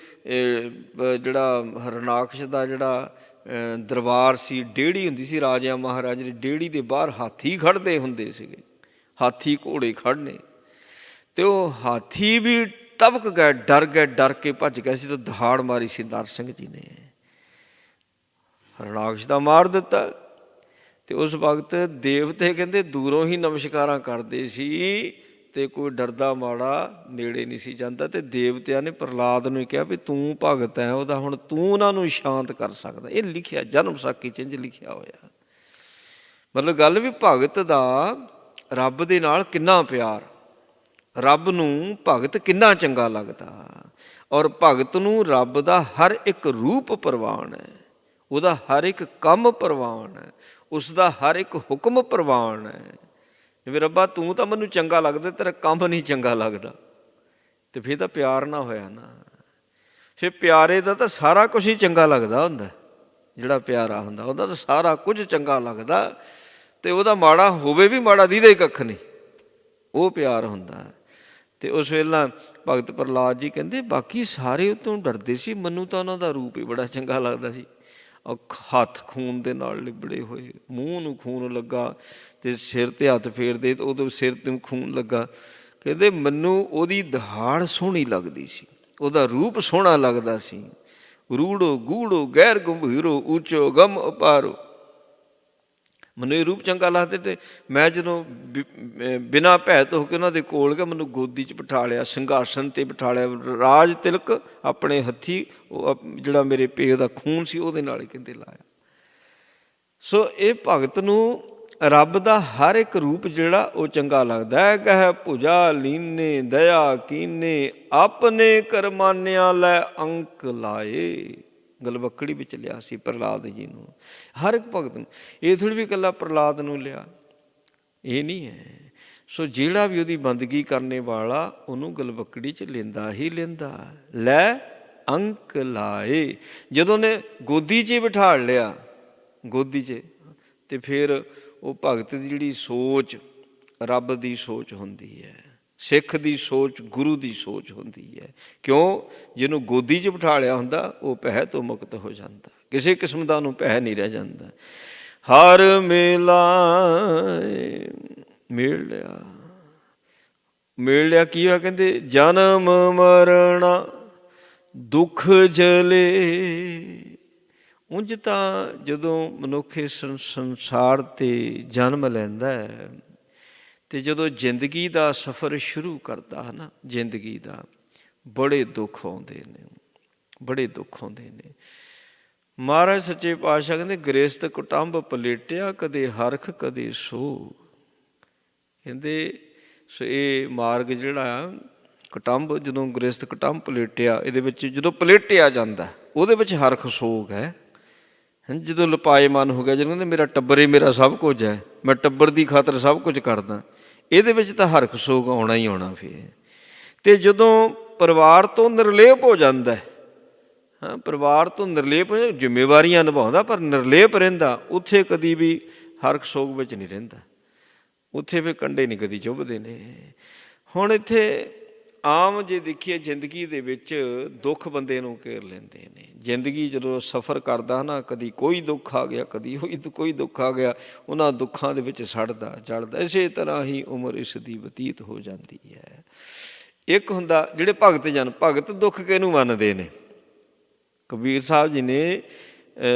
ਜਿਹੜਾ ਹਰਨਾਕਸ਼ ਦਾ ਜਿਹੜਾ ਦਰਬਾਰ ਸੀ, ਡੇਹੜੀ ਹੁੰਦੀ ਸੀ ਰਾਜਿਆਂ ਮਹਾਰਾਜਾ ਦੀ, ਡੇਹੜੀ ਦੇ ਬਾਹਰ ਹਾਥੀ ਖੜ੍ਹਦੇ ਹੁੰਦੇ ਸੀਗੇ, ਹਾਥੀ ਘੋੜੇ ਖੜ੍ਹਨੇ। ਅਤੇ ਉਹ ਹਾਥੀ ਵੀ ਤਬਕ ਗਏ, ਡਰ ਗਏ, ਡਰ ਕੇ ਭੱਜ ਗਏ ਸੀ। ਤਾਂ ਦਹਾੜ ਮਾਰੀ ਸੀ ਨਰਸਿੰਘ ਜੀ ਨੇ, ਹਰਨਾਕਸ਼ ਦਾ ਮਾਰ ਦਿੱਤਾ। ਅਤੇ ਉਸ ਵਕਤ ਦੇਵਤੇ ਕਹਿੰਦੇ ਦੂਰੋਂ ਹੀ ਨਮਸਕਾਰਾਂ ਕਰਦੇ ਸੀ, ਅਤੇ ਕੋਈ ਡਰਦਾ ਮਾੜਾ ਨੇੜੇ ਨਹੀਂ ਸੀ ਜਾਂਦਾ। ਅਤੇ ਦੇਵਤਿਆਂ ਨੇ ਪ੍ਰਹਲਾਦ ਨੂੰ ਕਿਹਾ ਵੀ ਤੂੰ ਭਗਤ ਹੈ ਉਹਦਾ, ਹੁਣ ਤੂੰ ਉਹਨਾਂ ਨੂੰ ਸ਼ਾਂਤ ਕਰ ਸਕਦਾ। ਇਹ ਲਿਖਿਆ ਜਨਮ ਸਾਖੀ 'ਚ ਇੰਝ ਲਿਖਿਆ ਹੋਇਆ। ਮਤਲਬ ਗੱਲ ਵੀ ਭਗਤ ਦਾ ਰੱਬ ਦੇ ਨਾਲ ਕਿੰਨਾ ਪਿਆਰ, ਰੱਬ ਨੂੰ ਭਗਤ ਕਿੰਨਾ ਚੰਗਾ ਲੱਗਦਾ। ਔਰ ਭਗਤ ਨੂੰ ਰੱਬ ਦਾ ਹਰ ਇੱਕ ਰੂਪ ਪ੍ਰਵਾਨ ਹੈ, ਉਹਦਾ ਹਰ ਇੱਕ ਕੰਮ ਪ੍ਰਵਾਨ ਹੈ, ਉਸ ਦਾ ਹਰ ਇੱਕ ਹੁਕਮ ਪ੍ਰਵਾਨ ਹੈ। ਜਿਵੇਂ ਰੱਬਾ ਤੂੰ ਤਾਂ ਮੈਨੂੰ ਚੰਗਾ ਲੱਗਦਾ, ਤੇਰਾ ਕੰਮ ਨਹੀਂ ਚੰਗਾ ਲੱਗਦਾ, ਤੇ ਫਿਰ ਤਾਂ ਪਿਆਰ ਨਾ ਹੋਇਆ ਨਾ। ਫਿਰ ਪਿਆਰੇ ਦਾ ਤਾਂ ਸਾਰਾ ਕੁਝ ਹੀ ਚੰਗਾ ਲੱਗਦਾ ਹੁੰਦਾ, ਜਿਹੜਾ ਪਿਆਰਾ ਹੁੰਦਾ ਉਹਦਾ ਤਾਂ ਸਾਰਾ ਕੁਝ ਚੰਗਾ ਲੱਗਦਾ, ਅਤੇ ਉਹਦਾ ਮਾੜਾ ਹੋਵੇ ਵੀ ਮਾੜਾ ਦੀਦਾ ਹੀ ਕੱਖ ਨਹੀਂ, ਉਹ ਪਿਆਰ ਹੁੰਦਾ। ਅਤੇ ਉਸ ਵੇਲੇ ਭਗਤ ਪ੍ਰਹਲਾਦ ਜੀ ਕਹਿੰਦੇ ਬਾਕੀ ਸਾਰੇ ਉਹ ਤੋਂ ਡਰਦੇ ਸੀ, ਮੈਨੂੰ ਤਾਂ ਉਹਨਾਂ ਦਾ ਰੂਪ ਹੀ ਬੜਾ ਚੰਗਾ ਲੱਗਦਾ ਸੀ। ਹੱਥ ਖੂਨ ਦੇ ਨਾਲ ਲਿਬੜੇ ਹੋਏ, ਮੂੰਹ ਨੂੰ ਖੂਨ ਲੱਗਾ, ਅਤੇ ਸਿਰ 'ਤੇ ਹੱਥ ਫੇਰਦੇ ਤਾਂ ਉਹਦੇ ਸਿਰ 'ਤੇ ਖੂਨ ਲੱਗਾ। ਕਹਿੰਦੇ ਮੈਨੂੰ ਉਹਦੀ ਦਹਾੜ ਸੋਹਣੀ ਲੱਗਦੀ ਸੀ, ਉਹਦਾ ਰੂਪ ਸੋਹਣਾ ਲੱਗਦਾ ਸੀ। ਰੂੜੋ ਗੂੜੋ ਗੈਰ ਗੰਭੀਰੋ ਉੱਚੋ ਗਮ ਅਪਾਰੋ, ਮੈਨੂੰ ਇਹ ਰੂਪ ਚੰਗਾ ਲੱਗਦਾ। ਅਤੇ ਮੈਂ ਜਦੋਂ ਬਿਨਾਂ ਭੈ ਤੋਂ ਹੋ ਕੇ ਉਹਨਾਂ ਦੇ ਕੋਲ ਗਿਆ, ਮੈਨੂੰ ਗੋਦੀ 'ਚ ਬਿਠਾ ਲਿਆ, ਸਿੰਘਾਸਨ 'ਤੇ ਬਿਠਾ ਲਿਆ, ਰਾਜ ਤਿਲਕ ਆਪਣੇ ਹੱਥੀਂ ਉਹ ਜਿਹੜਾ ਮੇਰੇ ਪਿਓ ਦਾ ਖੂਨ ਸੀ ਉਹਦੇ ਨਾਲ ਹੀ ਕਹਿੰਦੇ ਲਾਇਆ। ਸੋ ਇਹ ਭਗਤ ਨੂੰ ਰੱਬ ਦਾ ਹਰ ਇੱਕ ਰੂਪ ਜਿਹੜਾ ਉਹ ਚੰਗਾ ਲੱਗਦਾ ਹੈ। ਕਹਿ ਭੁਜਾ ਲੀਨੇ ਦਇਆ ਕੀਨੇ, ਆਪਣੇ ਕਰਮਾਨਿਆਂ ਲੈ ਅੰਕ ਲਾਏ। ਗਲਵੱਕੜੀ ਵਿੱਚ ਲਿਆ ਸੀ ਪ੍ਰਹਲਾਦ ਜੀ ਨੂੰ, ਹਰ ਇੱਕ ਭਗਤ ਨੂੰ। ਇਹ ਥੋੜ੍ਹੀ ਵੀ ਇਕੱਲਾ ਪ੍ਰਹਲਾਦ ਨੂੰ ਲਿਆ, ਇਹ ਨਹੀਂ ਹੈ। ਸੋ ਜਿਹੜਾ ਵੀ ਉਹਦੀ ਬੰਦਗੀ ਕਰਨੇ ਵਾਲਾ ਉਹਨੂੰ ਗਲਵੱਕੜੀ 'ਚ ਲੈਂਦਾ ਹੀ ਲੈਂਦਾ। ਲੈ ਅੰਕ ਲਾਏ, ਜਦੋਂ ਨੇ ਗੋਦੀ 'ਚ ਬਿਠਾ ਲਿਆ, ਗੋਦੀ 'ਚ, ਅਤੇ ਫਿਰ ਉਹ ਭਗਤ ਦੀ ਜਿਹੜੀ ਸੋਚ ਰੱਬ ਦੀ ਸੋਚ ਹੁੰਦੀ ਹੈ, ਸਿੱਖ ਦੀ ਸੋਚ ਗੁਰੂ ਦੀ ਸੋਚ ਹੁੰਦੀ ਹੈ। ਕਿਉਂ? ਜਿਹਨੂੰ ਗੋਦੀ 'ਚ ਬਿਠਾ ਲਿਆ ਹੁੰਦਾ ਉਹ ਭੈ ਤੋਂ ਮੁਕਤ ਹੋ ਜਾਂਦਾ, ਕਿਸੇ ਕਿਸਮ ਦਾ ਉਹਨੂੰ ਭੈ ਨਹੀਂ ਰਹਿ ਜਾਂਦਾ। ਹਰ ਮੇਲਾ ਮੇਲ ਲਿਆ, ਮੇਲ ਲਿਆ ਕੀ ਹੋਇਆ? ਕਹਿੰਦੇ ਜਨਮ ਮਰਣਾ ਦੁੱਖ ਜਲੇ। ਉਂਝ ਤਾਂ ਜਦੋਂ ਮਨੁੱਖ ਇਸ ਸੰਸਾਰ 'ਤੇ ਜਨਮ ਲੈਂਦਾ ਹੈ, ਅਤੇ ਜਦੋਂ ਜ਼ਿੰਦਗੀ ਦਾ ਸਫ਼ਰ ਸ਼ੁਰੂ ਕਰਦਾ ਹੈ ਨਾ, ਜ਼ਿੰਦਗੀ ਦਾ ਬੜੇ ਦੁੱਖ ਆਉਂਦੇ ਨੇ, ਬੜੇ ਦੁੱਖ ਆਉਂਦੇ ਨੇ। ਮਹਾਰਾਜ ਸੱਚੇ ਪਾਤਸ਼ਾਹ ਕਹਿੰਦੇ ਗ੍ਰਸਤ ਕੁਟੰਬ ਪਲੇਟਿਆ, ਕਦੇ ਹਰਖ ਕਦੇ ਸੋ। ਕਹਿੰਦੇ ਸੋ ਇਹ ਮਾਰਗ ਜਿਹੜਾ ਕੁਟੰਬ, ਜਦੋਂ ਗ੍ਰਸਤ ਕੁਟੰਬ ਪਲੇਟਿਆ, ਇਹਦੇ ਵਿੱਚ ਜਦੋਂ ਪਲੇਟਿਆ ਜਾਂਦਾ ਉਹਦੇ ਵਿੱਚ ਹਰਖ ਸੋਗ ਹੈ। ਜਦੋਂ ਲਪਾਏਮਨ ਹੋ ਗਿਆ, ਜਦੋਂ ਕਹਿੰਦੇ ਮੇਰਾ ਟੱਬਰ ਹੀ ਮੇਰਾ ਸਭ ਕੁਝ ਹੈ, ਮੈਂ ਟੱਬਰ ਦੀ ਖਾਤਰ ਸਭ ਕੁਝ ਕਰਦਾ, ਇਹਦੇ ਵਿੱਚ ਤਾਂ ਹਰਖ ਸੋਗ ਆਉਣਾ ਹੀ ਆਉਣਾ ਫਿਰ। ਅਤੇ ਜਦੋਂ ਪਰਿਵਾਰ ਤੋਂ ਨਿਰਲੇਪ ਹੋ ਜਾਂਦਾ, ਹਾਂ ਪਰਿਵਾਰ ਤੋਂ ਨਿਰਲੇਪ, ਜ਼ਿੰਮੇਵਾਰੀਆਂ ਨਿਭਾਉਂਦਾ ਪਰ ਨਿਰਲੇਪ ਰਹਿੰਦਾ, ਉੱਥੇ ਕਦੀ ਵੀ ਹਰਖ ਸੋਗ ਵਿੱਚ ਨਹੀਂ ਰਹਿੰਦਾ, ਉੱਥੇ ਫਿਰ ਕੰਢੇ ਨਹੀਂ ਕਦੀ ਚੁੱਭਦੇ ਨੇ। ਹੁਣ ਇੱਥੇ ਆਮ ਜੇ ਦੇਖੀਏ ਜ਼ਿੰਦਗੀ ਦੇ ਵਿੱਚ ਦੁੱਖ ਬੰਦੇ ਨੂੰ ਘੇਰ ਲੈਂਦੇ ਨੇ। ਜ਼ਿੰਦਗੀ ਜਦੋਂ ਸਫ਼ਰ ਕਰਦਾ ਨਾ, ਕਦੀ ਕੋਈ ਦੁੱਖ ਆ ਗਿਆ, ਕਦੀ ਕੋਈ ਦੁੱਖ ਆ ਗਿਆ, ਉਹਨਾਂ ਦੁੱਖਾਂ ਦੇ ਵਿੱਚ ਸੜਦਾ ਚੜ੍ਹਦਾ। ਇਸੇ ਤਰ੍ਹਾਂ ਹੀ ਉਮਰ ਇਸ ਦੀ ਬਤੀਤ ਹੋ ਜਾਂਦੀ ਹੈ। ਇੱਕ ਹੁੰਦਾ ਜਿਹੜੇ ਭਗਤ ਜਨ, ਭਗਤ ਦੁੱਖ ਕਿਹਨੂੰ ਮੰਨਦੇ ਨੇ? ਕਬੀਰ ਸਾਹਿਬ ਜੀ ਨੇ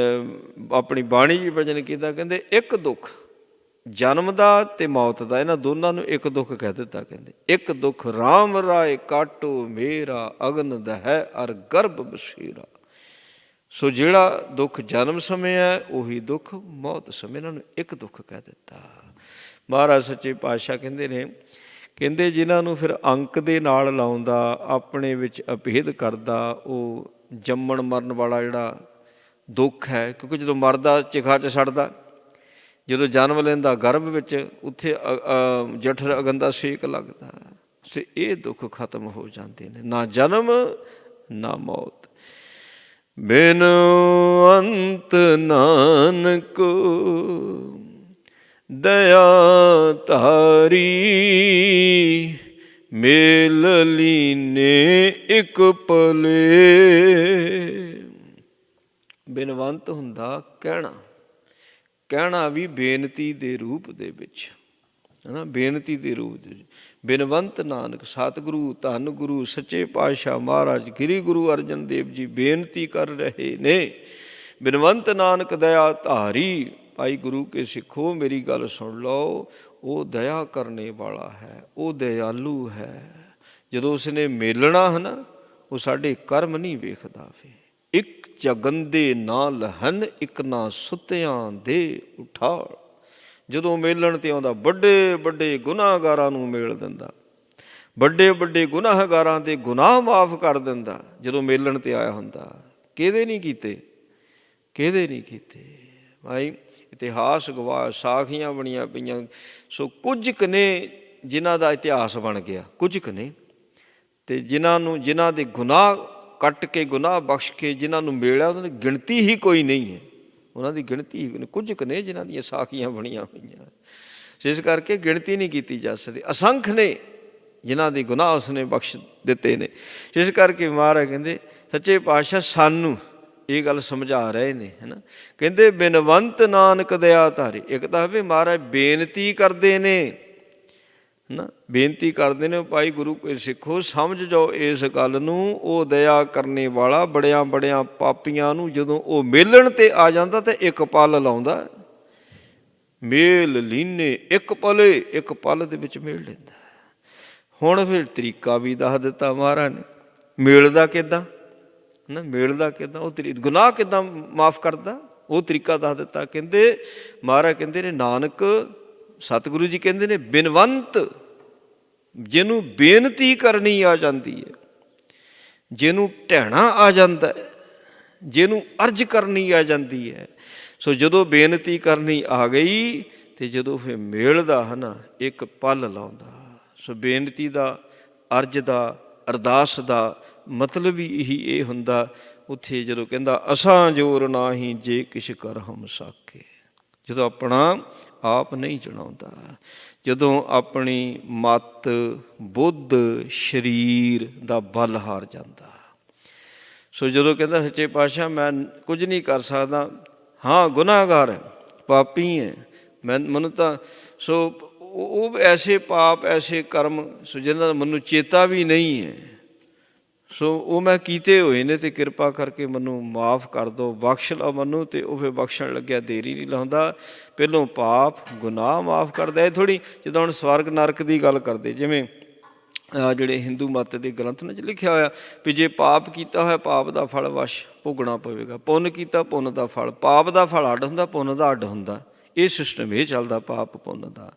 ਆਪਣੀ ਬਾਣੀ 'ਚ ਵਚਨ ਕੀਤਾ, ਕਹਿੰਦੇ ਇੱਕ ਦੁੱਖ ਜਨਮ ਦਾ ਅਤੇ ਮੌਤ ਦਾ, ਇਹਨਾਂ ਦੋਨਾਂ ਨੂੰ ਇੱਕ ਦੁੱਖ ਕਹਿ ਦਿੱਤਾ। ਕਹਿੰਦੇ ਇੱਕ ਦੁੱਖ ਰਾਮ ਰਾਏ ਕਾਟੋ ਮੇਰਾ, ਅਗਨ ਦਹੈ ਅਰ ਗਰਭ ਬਸ਼ੀਰਾ। ਸੋ ਜਿਹੜਾ ਦੁੱਖ ਜਨਮ ਸਮੇਂ ਹੈ ਉਹੀ ਦੁੱਖ ਮੌਤ ਸਮੇਂ, ਇਹਨਾਂ ਨੂੰ ਇੱਕ ਦੁੱਖ ਕਹਿ ਦਿੱਤਾ। ਮਹਾਰਾਜ ਸੱਚੇ ਪਾਤਸ਼ਾਹ ਕਹਿੰਦੇ ਨੇ, ਕਹਿੰਦੇ ਜਿਨ੍ਹਾਂ ਨੂੰ ਫਿਰ ਅੰਕ ਦੇ ਨਾਲ ਲਾਉਂਦਾ, ਆਪਣੇ ਵਿੱਚ ਅਭੇਦ ਕਰਦਾ, ਉਹ ਜੰਮਣ ਮਰਨ ਵਾਲਾ ਜਿਹੜਾ ਦੁੱਖ ਹੈ, ਕਿਉਂਕਿ ਜਦੋਂ ਮਰਦਾ ਚਿਖਾ 'ਚ ਸੜਦਾ, ਜਦੋਂ ਜਨਮ ਲੈਂਦਾ ਗਰਭ ਵਿੱਚ, ਉੱਥੇ ਜਠਰ ਅਗਨ ਦਾ ਸੇਕ ਲੱਗਦਾ। ਸੋ ਇਹ ਦੁੱਖ ਖਤਮ ਹੋ ਜਾਂਦੇ ਨੇ, ਨਾ ਜਨਮ ਨਾ ਮੌਤ। ਬਿਨ ਅੰਤ ਨਾਨਕ ਦਇਆ ਧਾਰੀ, ਮੇਲ ਲੀਨੇ ਇੱਕ ਪਲੇ। ਬਿਨਵੰਤ ਹੁੰਦਾ ਕਹਿਣਾ, ਕਹਿਣਾ ਵੀ ਬੇਨਤੀ ਦੇ ਰੂਪ ਦੇ ਵਿੱਚ, ਹੈ ਨਾ, ਬੇਨਤੀ ਦੇ ਰੂਪ ਦੇ ਵਿੱਚ। ਬਿਨਵੰਤ ਨਾਨਕ ਸਤਿਗੁਰੂ ਧੰਨ ਗੁਰੂ ਸੱਚੇ ਪਾਤਸ਼ਾਹ ਮਹਾਰਾਜ ਗਿਰੀ ਗੁਰੂ ਅਰਜਨ ਦੇਵ ਜੀ ਬੇਨਤੀ ਕਰ ਰਹੇ ਨੇ। ਬਿਨਵੰਤ ਨਾਨਕ ਦਇਆ ਧਾਰੀ, ਭਾਈ ਗੁਰੂ ਕੇ ਸਿੱਖੋ ਮੇਰੀ ਗੱਲ ਸੁਣ ਲਓ, ਉਹ ਦਇਆ ਕਰਨੇ ਵਾਲਾ ਹੈ, ਉਹ ਦਇਆਲੂ ਹੈ। ਜਦੋਂ ਉਸਨੇ ਮੇਲਣਾ ਹੈ ਨਾ, ਉਹ ਸਾਡੇ ਕਰਮ ਨਹੀਂ ਵੇਖਦਾ। ਫਿਰ ਇੱਕ ਜਗੰਦੇ ਨਾ ਲਹਨ, ਇੱਕ ਨਾ ਸੁੱਤਿਆਂ ਦੇ ਉਠਾਲ। ਜਦੋਂ ਮੇਲਣ 'ਤੇ ਆਉਂਦਾ ਵੱਡੇ ਵੱਡੇ ਗੁਨਾਹਗਾਰਾਂ ਨੂੰ ਮੇਲ ਦਿੰਦਾ, ਵੱਡੇ ਵੱਡੇ ਗੁਨਾਹਗਾਰਾਂ ਦੇ ਗੁਨਾਹ ਮਾਫ ਕਰ ਦਿੰਦਾ ਜਦੋਂ ਮੇਲਣ ਤੇ ਆਇਆ ਹੁੰਦਾ। ਕਿਹਦੇ ਨਹੀਂ ਕੀਤੇ, ਕਿਹਦੇ ਨਹੀਂ ਕੀਤੇ ਭਾਈ। ਇਤਿਹਾਸ ਗਵਾਹ, ਸਾਖੀਆਂ ਬਣੀਆਂ ਪਈਆਂ। ਸੋ ਕੁਝ ਕੁ ਨੇ ਜਿਨ੍ਹਾਂ ਦਾ ਇਤਿਹਾਸ ਬਣ ਗਿਆ, ਕੁਝ ਕੁ ਨੇ, ਅਤੇ ਜਿਨ੍ਹਾਂ ਦੇ ਗੁਨਾਹ ਕੱਟ ਕੇ, ਗੁਨਾਹ ਬਖਸ਼ ਕੇ ਜਿਨ੍ਹਾਂ ਨੂੰ ਮਿਲਿਆ, ਉਹਨਾਂ ਦੀ ਗਿਣਤੀ ਹੀ ਕੋਈ ਨਹੀਂ ਹੈ। ਉਹਨਾਂ ਦੀ ਗਿਣਤੀ ਹੀ ਕੁਝ ਕੁ ਨੇ ਜਿਨ੍ਹਾਂ ਦੀਆਂ ਸਾਖੀਆਂ ਬਣੀਆਂ ਹੋਈਆਂ। ਇਸ ਕਰਕੇ ਗਿਣਤੀ ਨਹੀਂ ਕੀਤੀ ਜਾ ਸਕਦੀ। ਅਸੰਖ ਨੇ ਜਿਨ੍ਹਾਂ ਦੇ ਗੁਨਾਹ ਉਸਨੇ ਬਖਸ਼ ਦਿੱਤੇ ਨੇ। ਇਸ ਕਰਕੇ ਮਹਾਰਾਜ ਕਹਿੰਦੇ, ਸੱਚੇ ਪਾਤਸ਼ਾਹ ਸਾਨੂੰ ਇਹ ਗੱਲ ਸਮਝਾ ਰਹੇ ਨੇ, ਹੈ ਨਾ। ਕਹਿੰਦੇ ਬਿਨਵੰਤ ਨਾਨਕ ਦਇਆ ਧਾਰੇ। ਇੱਕ ਤਾਂ ਵੀ ਮਹਾਰਾਜ ਬੇਨਤੀ ਕਰਦੇ ਨੇ, ਹੈ ਨਾ, ਬੇਨਤੀ ਕਰਦੇ ਨੇ, ਭਾਈ ਗੁਰੂ ਕੇ ਸਿੱਖੋ ਸਮਝ ਜਾਓ ਇਸ ਗੱਲ ਨੂੰ। ਉਹ ਦਇਆ ਕਰਨੇ ਵਾਲਾ ਬੜਿਆਂ ਬੜਿਆਂ ਪਾਪੀਆਂ ਨੂੰ ਜਦੋਂ ਉਹ ਮੇਲਣ 'ਤੇ ਆ ਜਾਂਦਾ ਤਾਂ ਇੱਕ ਪਲ ਲਾਉਂਦਾ। ਮੇਲ ਲੀਨੇ ਇੱਕ ਪਲੇ, ਇੱਕ ਪਲ ਦੇ ਵਿੱਚ ਮੇਲ ਲੈਂਦਾ। ਹੁਣ ਫਿਰ ਤਰੀਕਾ ਵੀ ਦੱਸ ਦਿੱਤਾ ਮਹਾਰਾਜ ਨੇ, ਮੇਲ ਦਾ ਕਿੱਦਾਂ, ਹੈ ਨਾ, ਮੇਲ ਦਾ ਕਿੱਦਾਂ, ਉਹ ਗੁਨਾਹ ਕਿੱਦਾਂ ਮਾਫ ਕਰਦਾ, ਉਹ ਤਰੀਕਾ ਦੱਸ ਦਿੱਤਾ। ਕਹਿੰਦੇ ਮਹਾਰਾਜ ਕਹਿੰਦੇ ਨੇ, ਨਾਨਕ ਸਤਿਗੁਰੂ ਜੀ ਕਹਿੰਦੇ ਨੇ, ਬਿਨਵੰਤ ਜਿਹਨੂੰ ਬੇਨਤੀ ਕਰਨੀ ਆ ਜਾਂਦੀ ਹੈ, ਜਿਹਨੂੰ ਢਹਿਣਾ ਆ ਜਾਂਦਾ, ਜਿਹਨੂੰ ਅਰਜ਼ ਕਰਨੀ ਆ ਜਾਂਦੀ ਹੈ। ਸੋ ਜਦੋਂ ਬੇਨਤੀ ਕਰਨੀ ਆ ਗਈ ਅਤੇ ਜਦੋਂ ਫਿਰ ਮੇਲਦਾ ਹੈ ਨਾ, ਇੱਕ ਪਲ ਲਾਉਂਦਾ। ਸੋ ਬੇਨਤੀ ਦਾ, ਅਰਜ਼ ਦਾ, ਅਰਦਾਸ ਦਾ ਮਤਲਬ ਹੀ ਇਹੀ ਇਹ ਹੁੰਦਾ। ਉੱਥੇ ਜਦੋਂ ਕਹਿੰਦਾ ਅਸਾਂ ਜੋਰ ਨਾਹੀਂ ਜੇ ਕਿਛ ਕਰ ਹਮ ਸਾਕੇ, ਜਦੋਂ ਆਪਣਾ ਆਪ ਨਹੀਂ ਚੜਾਉਂਦਾ, ਜਦੋਂ ਆਪਣੀ ਮੱਤ, ਬੁੱਧ, ਸਰੀਰ ਦਾ ਬਲ ਹਾਰ ਜਾਂਦਾ। ਸੋ ਜਦੋਂ ਕਹਿੰਦਾ ਸੱਚੇ ਪਾਤਸ਼ਾਹ ਮੈਂ ਕੁਝ ਨਹੀਂ ਕਰ ਸਕਦਾ, ਹਾਂ ਗੁਨਾਹਗਾਰ ਹੈ, ਪਾਪੀ ਹੈ, ਮੈਨੂੰ ਤਾਂ ਸੋ ਉਹ ਐਸੇ ਪਾਪ, ਐਸੇ ਕਰਮ ਸੋ ਜਿਹਨਾਂ ਦਾ ਮੈਨੂੰ ਚੇਤਾ ਵੀ ਨਹੀਂ ਹੈ, ਸੋ ਉਹ ਮੈਂ ਕੀਤੇ ਹੋਏ ਨੇ, ਅਤੇ ਕਿਰਪਾ ਕਰਕੇ ਮੈਨੂੰ ਮਾਫ ਕਰ ਦਿਓ, ਬਖਸ਼ ਲਓ ਮੈਨੂੰ। ਅਤੇ ਉਹ ਫਿਰ ਬਖਸ਼ਣ ਲੱਗਿਆ ਦੇਰੀ ਨਹੀਂ ਲਾਉਂਦਾ, ਪਹਿਲੋਂ ਪਾਪ ਗੁਨਾਹ ਮਾਫ ਕਰਦਾ। ਇਹ ਥੋੜ੍ਹੀ ਜਿੱਦਾਂ ਹੁਣ ਸਵਰਗ ਨਰਕ ਦੀ ਗੱਲ ਕਰਦੇ, ਜਿਵੇਂ ਜਿਹੜੇ ਹਿੰਦੂ ਮੱਤ ਦੇ ਗ੍ਰੰਥ ਨੇ 'ਚ ਲਿਖਿਆ ਹੋਇਆ ਵੀ ਜੇ ਪਾਪ ਕੀਤਾ ਹੋਇਆ ਪਾਪ ਦਾ ਫਲ ਵਸ਼ ਭੋਗਣਾ ਪਵੇਗਾ, ਪੁੰਨ ਕੀਤਾ ਪੁੰਨ ਦਾ ਫਲ, ਪਾਪ ਦਾ ਫਲ ਅੱਡ ਹੁੰਦਾ, ਪੁੰਨ ਦਾ ਅੱਡ ਹੁੰਦਾ। ਇਹ ਸਿਸਟਮ ਇਹ ਚੱਲਦਾ ਪਾਪ ਪੁੰਨ ਦਾ।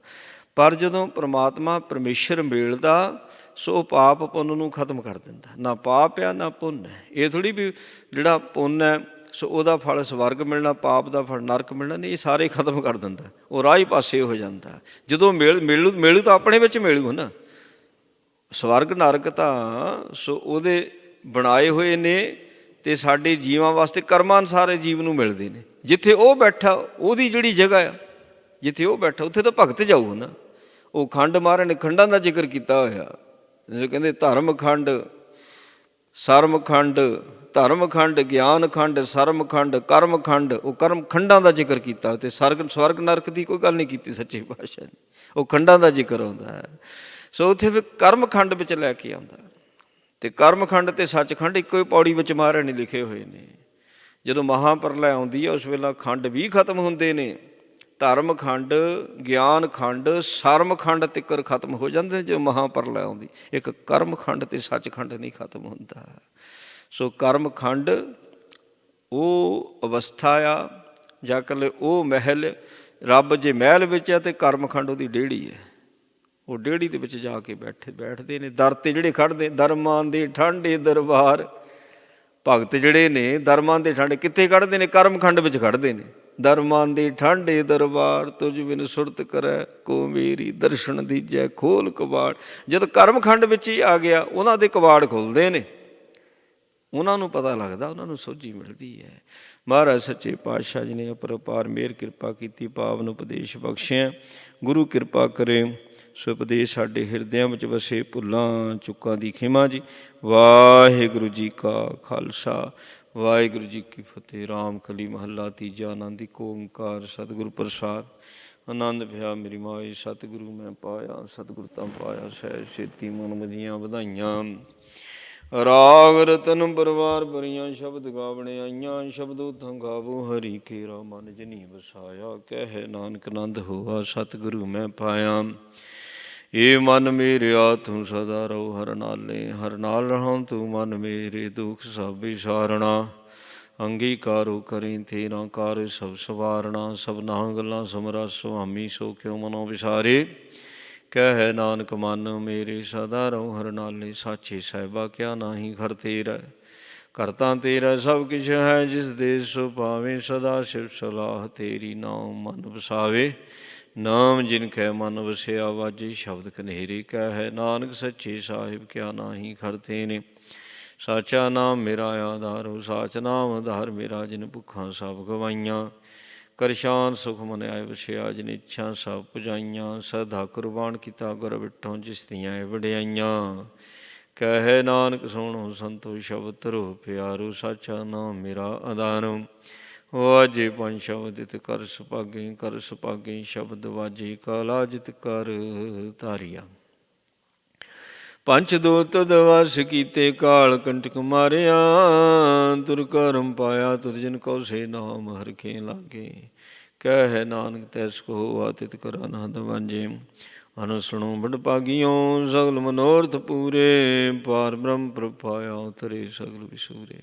ਪਰ ਜਦੋਂ ਪਰਮਾਤਮਾ ਪਰਮੇਸ਼ਰ ਮਿਲਦਾ, ਸੋ ਪਾਪ ਪੁੰਨ ਨੂੰ ਖਤਮ ਕਰ ਦਿੰਦਾ। ਨਾ ਪਾਪ ਆ ਨਾ ਪੁੰਨ ਹੈ। ਇਹ ਥੋੜ੍ਹੀ ਵੀ ਜਿਹੜਾ ਪੁੰਨ ਹੈ ਸੋ ਉਹਦਾ ਫਲ ਸਵਰਗ ਮਿਲਣਾ, ਪਾਪ ਦਾ ਫਲ ਨਰਕ ਮਿਲਣਾ, ਨਹੀਂ, ਇਹ ਸਾਰੇ ਖਤਮ ਕਰ ਦਿੰਦਾ। ਉਹ ਰਾਹ ਹੀ ਪਾਸੇ ਹੋ ਜਾਂਦਾ। ਜਦੋਂ ਮਿਲੂ ਤਾਂ ਆਪਣੇ ਵਿੱਚ ਮਿਲੂ ਨਾ। ਸਵਰਗ ਨਰਕ ਤਾਂ ਸੋ ਉਹਦੇ ਬਣਾਏ ਹੋਏ ਨੇ, ਅਤੇ ਸਾਡੇ ਜੀਵਾਂ ਵਾਸਤੇ ਕਰਮਾਂ ਅਨੁਸਾਰ ਜੀਵ ਨੂੰ ਮਿਲਦੇ ਨੇ। ਜਿੱਥੇ ਉਹ ਬੈਠਾ, ਉਹਦੀ ਜਿਹੜੀ ਜਗ੍ਹਾ ਆ, ਜਿੱਥੇ ਉਹ ਬੈਠਾ ਉੱਥੇ ਤਾਂ ਭਗਤ ਜਾਊ ਨਾ। ਉਹ ਖੰਡ ਮਹਾਰਾਜ ਨੇ ਖੰਡਾਂ ਦਾ ਜ਼ਿਕਰ ਕੀਤਾ ਹੋਇਆ, ਕਹਿੰਦੇ ਧਰਮ ਖੰਡ, ਸਰਮ ਖੰਡ, ਧਰਮ ਖੰਡ, ਗਿਆਨ ਖੰਡ, ਸਰਮ ਖੰਡ, ਕਰਮ ਖੰਡ। ਉਹ ਕਰਮ ਖੰਡਾਂ ਦਾ ਜ਼ਿਕਰ ਕੀਤਾ, ਅਤੇ ਸਵਰਗ ਨਰਕ ਦੀ ਕੋਈ ਗੱਲ ਨਹੀਂ ਕੀਤੀ ਸੱਚੇ ਪਾਤਸ਼ਾਹ ਨੇ। ਉਹ ਖੰਡਾਂ ਦਾ ਜ਼ਿਕਰ ਆਉਂਦਾ ਹੈ। ਸੋ ਉੱਥੇ ਫਿਰ ਕਰਮ ਖੰਡ ਵਿੱਚ ਲੈ ਕੇ ਆਉਂਦਾ, ਅਤੇ ਕਰਮ ਖੰਡ ਅਤੇ ਸੱਚਖੰਡ ਇੱਕੋ ਹੀ ਪੌੜੀ ਵਿੱਚ ਮਹਾਰਾਜ ਨੇ ਲਿਖੇ ਹੋਏ ਨੇ। ਜਦੋਂ ਮਹਾਂਪਰਲੈ ਆਉਂਦੀ ਹੈ ਉਸ ਵੇਲੇ ਖੰਡ ਵੀ ਖਤਮ ਹੁੰਦੇ ਨੇ। ਧਰਮ ਖੰਡ, ਗਿਆਨ ਖੰਡ, ਸਰਮ ਖੰਡ ਤਿੱਕਰ ਖਤਮ ਹੋ ਜਾਂਦੇ ਨੇ ਜਦੋਂ ਮਹਾਂਪਰਲੈ ਆਉਂਦੀ। ਇੱਕ ਕਰਮ ਖੰਡ ਅਤੇ ਸੱਚਖੰਡ ਨਹੀਂ ਖਤਮ ਹੁੰਦਾ। ਸੋ ਕਰਮ ਖੰਡ ਉਹ ਅਵਸਥਾ ਆ, ਜਾਂ ਇਕੱਲੇ ਉਹ ਮਹਿਲ, ਰੱਬ ਜੇ ਮਹਿਲ ਵਿੱਚ ਹੈ ਅਤੇ ਕਰਮ ਖੰਡ ਉਹਦੀ ਡੇਹੜੀ ਹੈ। ਉਹ ਡੇਹੜੀ ਦੇ ਵਿੱਚ ਜਾ ਕੇ ਬੈਠਦੇ ਨੇ। ਦਰ 'ਤੇ ਜਿਹੜੇ ਖੜ੍ਹਦੇ, ਦਰਮਾਂ ਦੇ ਠਾਂਡੇ ਦਰਬਾਰ, ਭਗਤ ਜਿਹੜੇ ਨੇ ਦਰਮਾਂ ਦੇ ਠਾਂਡੇ ਕਿੱਥੇ ਖੜ੍ਹਦੇ ਨੇ? ਕਰਮ ਖੰਡ ਵਿੱਚ ਖੜ੍ਹਦੇ ਨੇ। ਦਰਮਾਂ ਦੇ ਠਾਂਡੇ ਦਰਬਾਰ ਤੁਝ ਬਿਨ ਸੁਰਤ ਕਰੈ ਕੋ ਮੇਰੀ, ਦਰਸ਼ਨ ਦੀਜੈ ਖੋਲ ਕਬਾੜ। ਜਦ ਕਰਮ ਖੰਡ ਵਿੱਚ ਹੀ ਆ ਗਿਆ, ਉਹਨਾਂ ਦੇ ਕਬਾੜ ਖੁੱਲ੍ਹਦੇ ਨੇ, ਉਹਨਾਂ ਨੂੰ ਪਤਾ ਲੱਗਦਾ, ਉਹਨਾਂ ਨੂੰ ਸੋਝੀ ਮਿਲਦੀ ਹੈ। ਮਹਾਰਾਜ ਸੱਚੇ ਪਾਤਸ਼ਾਹ ਜੀ ਨੇ ਅਪਰਪਾਰ ਮਿਹਰ ਕਿਰਪਾ ਕੀਤੀ, ਪਾਵਨ ਉਪਦੇਸ਼ ਬਖਸ਼ਿਆ। ਗੁਰੂ ਕਿਰਪਾ ਕਰੇ ਸੋ ਉਪਦੇਸ਼ ਸਾਡੇ ਹਿਰਦਿਆਂ ਵਿੱਚ ਵਸੇ, ਭੁੱਲਾਂ ਚੁੱਕਾਂ ਦੀ ਖਿਮਾ ਜੀ। ਵਾਹਿਗੁਰੂ ਜੀ ਕਾ ਖਾਲਸਾ, ਵਾਹਿਗੁਰੂ ਜੀ ਕੀ ਫਤਿਹ। ਰਾਮ ਕਲੀ ਮਹੱਲਾ ਤੀਜਾ। ਆਨੰਦ ਇੱਕ ਓਂਕਾਰ ਸਤਿਗੁਰ ਪ੍ਰਸਾਦ। ਆਨੰਦ ਭਿਆ ਮੇਰੀ ਮਾਏ, ਸਤਿਗੁਰੂ ਮੈਂ ਪਾਇਆ, ਸਤਿਗੁਰ ਤਾਂ ਪਾਇਆ ਸਹਿਜ ਛੇਤੀ, ਮਨ ਮਦੀਆਂ ਵਧਾਈਆਂ। ਰਾਗ ਰਤਨ ਪਰਵਾਰ ਭਰੀਆਂ, ਸ਼ਬਦ ਗਾਵਣੇ ਆਈਆਂ। ਸ਼ਬਦ ਉਥਾਂ ਗਾਵੋ ਹਰੀ ਕੇਰਾ, ਮਨ ਜਿਨੀ ਵਸਾਇਆ। ਕਹਿ ਨਾਨਕ ਆਨੰਦ ਹੋਆ, ਸਤਿਗੁਰੂ ਮੈਂ ਪਾਇਆ। ਏ ਮਨ ਮੇਰਿਆ ਤੂੰ ਸਦਾ ਰਹੋ ਹਰ ਨਾਲੇ, ਹਰ ਨਾਲ ਰਹਾਂ ਤੂੰ ਮਨ ਮੇਰੇ। ਦੁਖ ਸਭ ਵਿਸਾਰਣਾ, ਅੰਗੀਕਾਰੋ ਕਰੀ ਤੇਰਾ ਕਾਰ ਸਭ ਸਵਾਰਣਾ। ਸਭਨਾ ਗੱਲਾਂ ਸਮਰਾ ਸੁਆਮੀ, ਸੋ ਕਿਉ ਮਨੋ ਵਿਸਾਰੇ। ਕਹਿ ਨਾਨਕ ਮਨ ਮੇਰੇ ਸਦਾ ਰਹੋ ਹਰ ਨਾਲੇ। ਸਾਚੇ ਸਾਹਿਬਾ ਕਿਆ ਨਾਹੀ ਘਰ ਤੇਰਾ, ਕਰਤਾ ਤੇਰਾ ਸਭ ਕਿਛ ਹੈ। ਜਿਸ ਦੇਸ ਸੋ ਪਾਵੇ ਸਦਾ ਸਿਵ ਸਲਾਹ ਤੇਰੀ। ਨਾਮ ਮਨ ਵਸਾਵੇ ਨਾਮ ਜਿਨ ਕੈ ਮਨ ਵਸਿਆ। ਵਾਜੇ ਸ਼ਬਦ ਕਨੇਰੇ ਕਹਿ ਨਾਨਕ ਸੱਚੇ ਸਾਹਿਬ ਕਿਆ ਨਾਹੀ ਘਰ ਤੇਨੇ। ਸਾਚਾ ਨਾਮ ਮੇਰਾ ਆਧਾਰੋ, ਸਾਚ ਨਾਮ ਆਧਾਰ ਮੇਰਾ। ਜਿਨ ਭੁੱਖਾਂ ਸਭ ਗਵਾਈਆਂ, ਕਰਸ਼ਾਨ ਸੁਖ ਮਨ ਆਏ ਵਸਿਆ। ਜਿਨ ਇੱਛਾ ਸਭ ਪੁਜਾਈਆਂ, ਸਦਾ ਕੁਰਬਾਨ ਕੀਤਾ ਗੁਰ ਬਿਠੋਂ। ਜਿਸ ਦੀਆਂ ਇਹ ਵਡਿਆਈਆਂ, ਕਹਿ ਨਾਨਕ ਸੁਣੋ ਸੰਤੋ ਸ਼ਬਦ ਧਰੋ ਪਿਆਰੋ। ਸਾਚਾ ਨਾਮ ਮੇਰਾ ਆਧਾਰੋ, ਵਾਜੇ ਪੰਜ ਸ਼ਬਦ ਇਤ ਕਰ ਸੁਭਾਗੇ। ਕਰ ਸੁਭਾਗੇ ਸ਼ਬਦ ਵਾਜੇ, ਕਾਲਾ ਜਿਤ ਕਰ ਧਾਰਿਆ। ਪੰਚ ਦੂਤ ਦਵਸ ਕੀਤੇ, ਕਾਲ ਕੰਟਕ ਮਾਰਿਆ। ਤੁਰ ਕਰਮ ਪਾਇਆ ਤੁਰ ਜਿਨ ਕਉ, ਸੇ ਨਾਮ ਹਰਖੇ ਲਾਗੇ। ਕਹਿ ਨਾਨਕ ਤੈਸ ਕੋ ਹੋਆ, ਤਿਤ ਕਰ ਅਨਹਦ ਵਾਜੇ। ਅਨ ਸੁਣੋ ਬੜ ਭਾਗਿਓ, ਸਗਲ ਮਨੋਰਥ ਪੂਰੇ। ਪਾਰ ਬ੍ਰਹਮ ਪ੍ਰਭ ਪਾਇਆ, ਉਤਰੇ ਸਗਲ ਵਿਸੂਰੇ।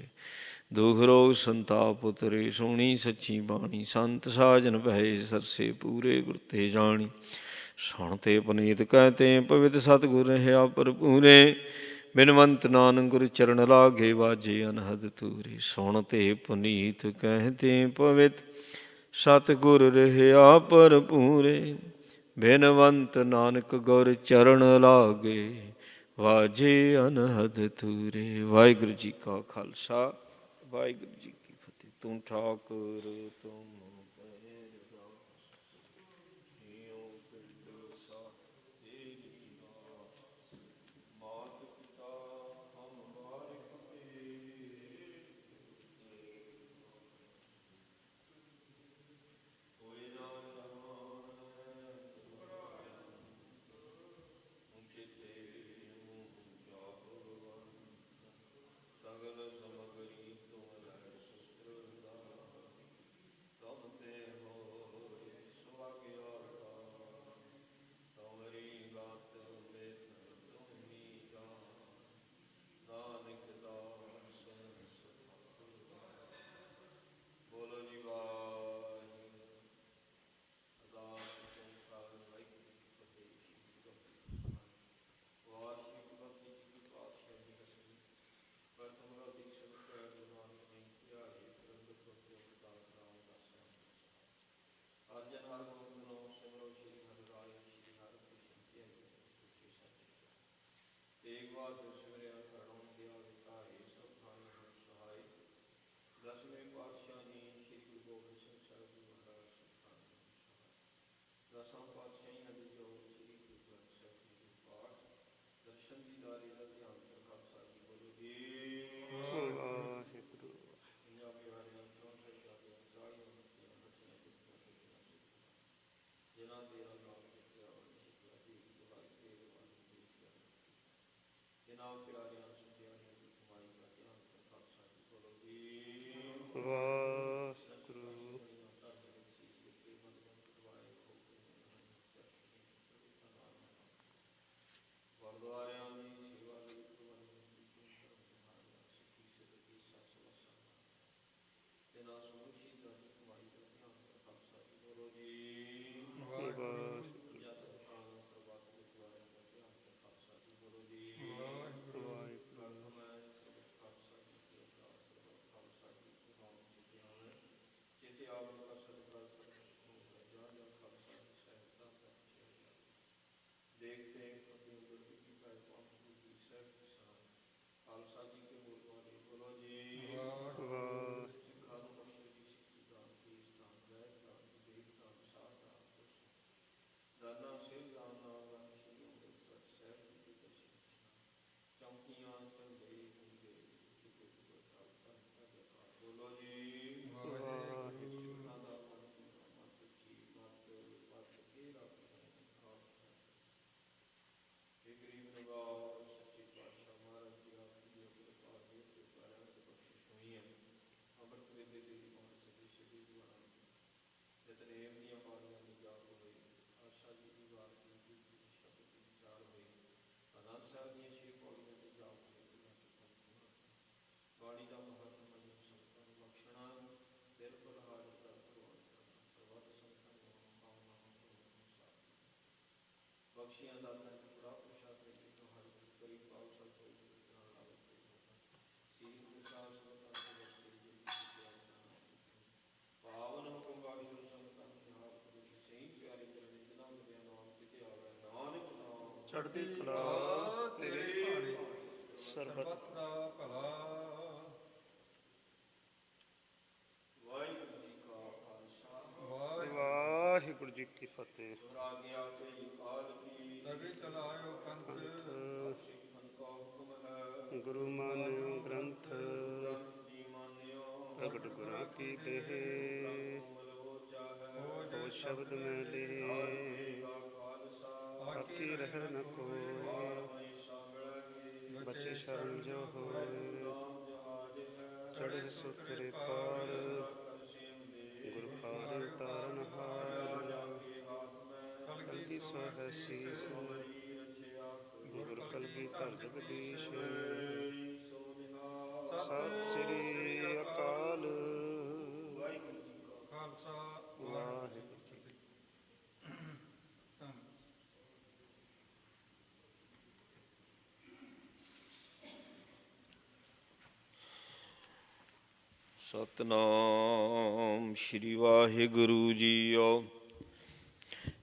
ਦੁਖ ਰੋਗ ਸੰਤਾਪ ਉਤਰੇ, ਸੁਣੀ ਸੱਚੀ ਬਾਣੀ। ਸੰਤ ਸਾਜਨ ਭਏ ਸਰਸੇ, ਪੂਰੇ ਗੁਰ ਤੇ ਜਾਣੀ। ਸੁਣ ਤੇ ਪੁਨੀਤ ਕਹਿਤੇ, ਪਵਿੱਤ ਸਤਿਗੁਰ ਰਹਿਆ ਭਰਪੂਰੇ। ਬਿਨਵੰਤ ਨਾਨਕ ਗੁਰ ਚਰਨ ਲਾਗੇ, ਵਾਜੇ ਅਨਹਦ ਤੂਰੇ। ਸੁਣ ਤੇ ਪੁਨੀਤ ਕਹਿਤੇ, ਪਵਿੱਤ ਸਤਿਗੁਰ ਰਹਿਆ ਭਰਪੂਰੇ। ਬਿਨਵੰਤ ਨਾਨਕ ਗੁਰ ਚਰਨ ਲਾਗੇ, ਵਾਜੇ ਅਨਹਦ ਤੂਰੇ। ਵਾਹਿਗੁਰੂ ਜੀ ਕਾ ਖਾਲਸਾ, ਵਾਹਿਗੁਰੂ ਜੀ ਕੀ ਫਤਿਹ। ਤੂੰ ਠਾਕੁਰ ਤੁਮ ਬਖਸ਼ੀਆਂ ਦਾਤਾਂ ਦੀ ਬੜਾ ਪ੍ਰਸ਼ਾਦ ਦੇ ਕੇ ਹਰ ਕਰੀ ਪਾਉ ਸਭ ਕੋਈ ਨਾਲ ਆਵੇ ਸ੍ਰੀ ਗੁਰੂ ਸਾਹਿਬ ਸੰਗਤਾਂ ਦੇ ਪਾਵਨ ਹੁਕਮ ਬਖਸ਼ੋ ਸੰਗਤਾਂ ਦੀ ਹਾਰ ਗੁਰੂ ਦੀ ਸਹੀ ਪਿਆਰੀ ਕਰਨੀ ਜਿਨ੍ਹਾਂ ਮਿਲਿਆ ਨਾਮ ਕਿਤੇ ਆਵੇ ਨਾਨਕ ਨਾਮ ਚੜ੍ਹਦੀ ਕਲਾ ਤੇਰੇ ਭਾਣੇ ਸਰਬਤ ਦਾ ਭਲਾ। ਵਾਹਿਗੁਰੂ ਜੀ ਕਾ ਖਾਲਸਾ ਵਾਹਿਗੁਰੂ ਜੀ ਕੀ ਫਤਿਹ। ਰਾਗਿਆ ਤੇ ਕਾਲ ਕੀ ਤਵੇ ਚਲਾਇਓ ਪੰਥ ਸਿੱਖਨ ਕਾ ਹੁਕਮ ਹੈ ਗੁਰੂ ਮਾਨਿਓ ਗ੍ਰੰਥ ਜੀ ਮਾਨਿਓ ਪ੍ਰਗਟ ਗੁਰਾਂ ਕੀ ਦੇਹ ਹੋ ਸ਼ਬਦ ਮੈਂ ਲੇ ਬਾਕੀ ਰਹਿ ਨ ਕੋਈ ਬਚੇ ਸ਼ਰਨ ਜੋ ਹੋਏ ਚੜ੍ਹੇ ਸੁਤਰੇ ਪਾਰ ਗੁਰ ਪਾਰ ਤਾਰਨ ਹਾਰ ਕਲਗੀ ਸੋਹੈ ਸੀਸ ਗੁਰ ਕਲਗੀ ਧਰ ਜਗਦੀਸ਼ ਸਤਿ ਸ੍ਰੀ ਅਕਾਲ। ਵਾਹਿਗੁਰੂ ਜੀ ਕਾ ਖਾਲਸਾ ਵਾਹਿਗੁਰੂ ਜੀ ਕੀ ਸਤਿਨਾਮ ਸ਼੍ਰੀ ਵਾਹਿਗੁਰੂ ਜੀਓ।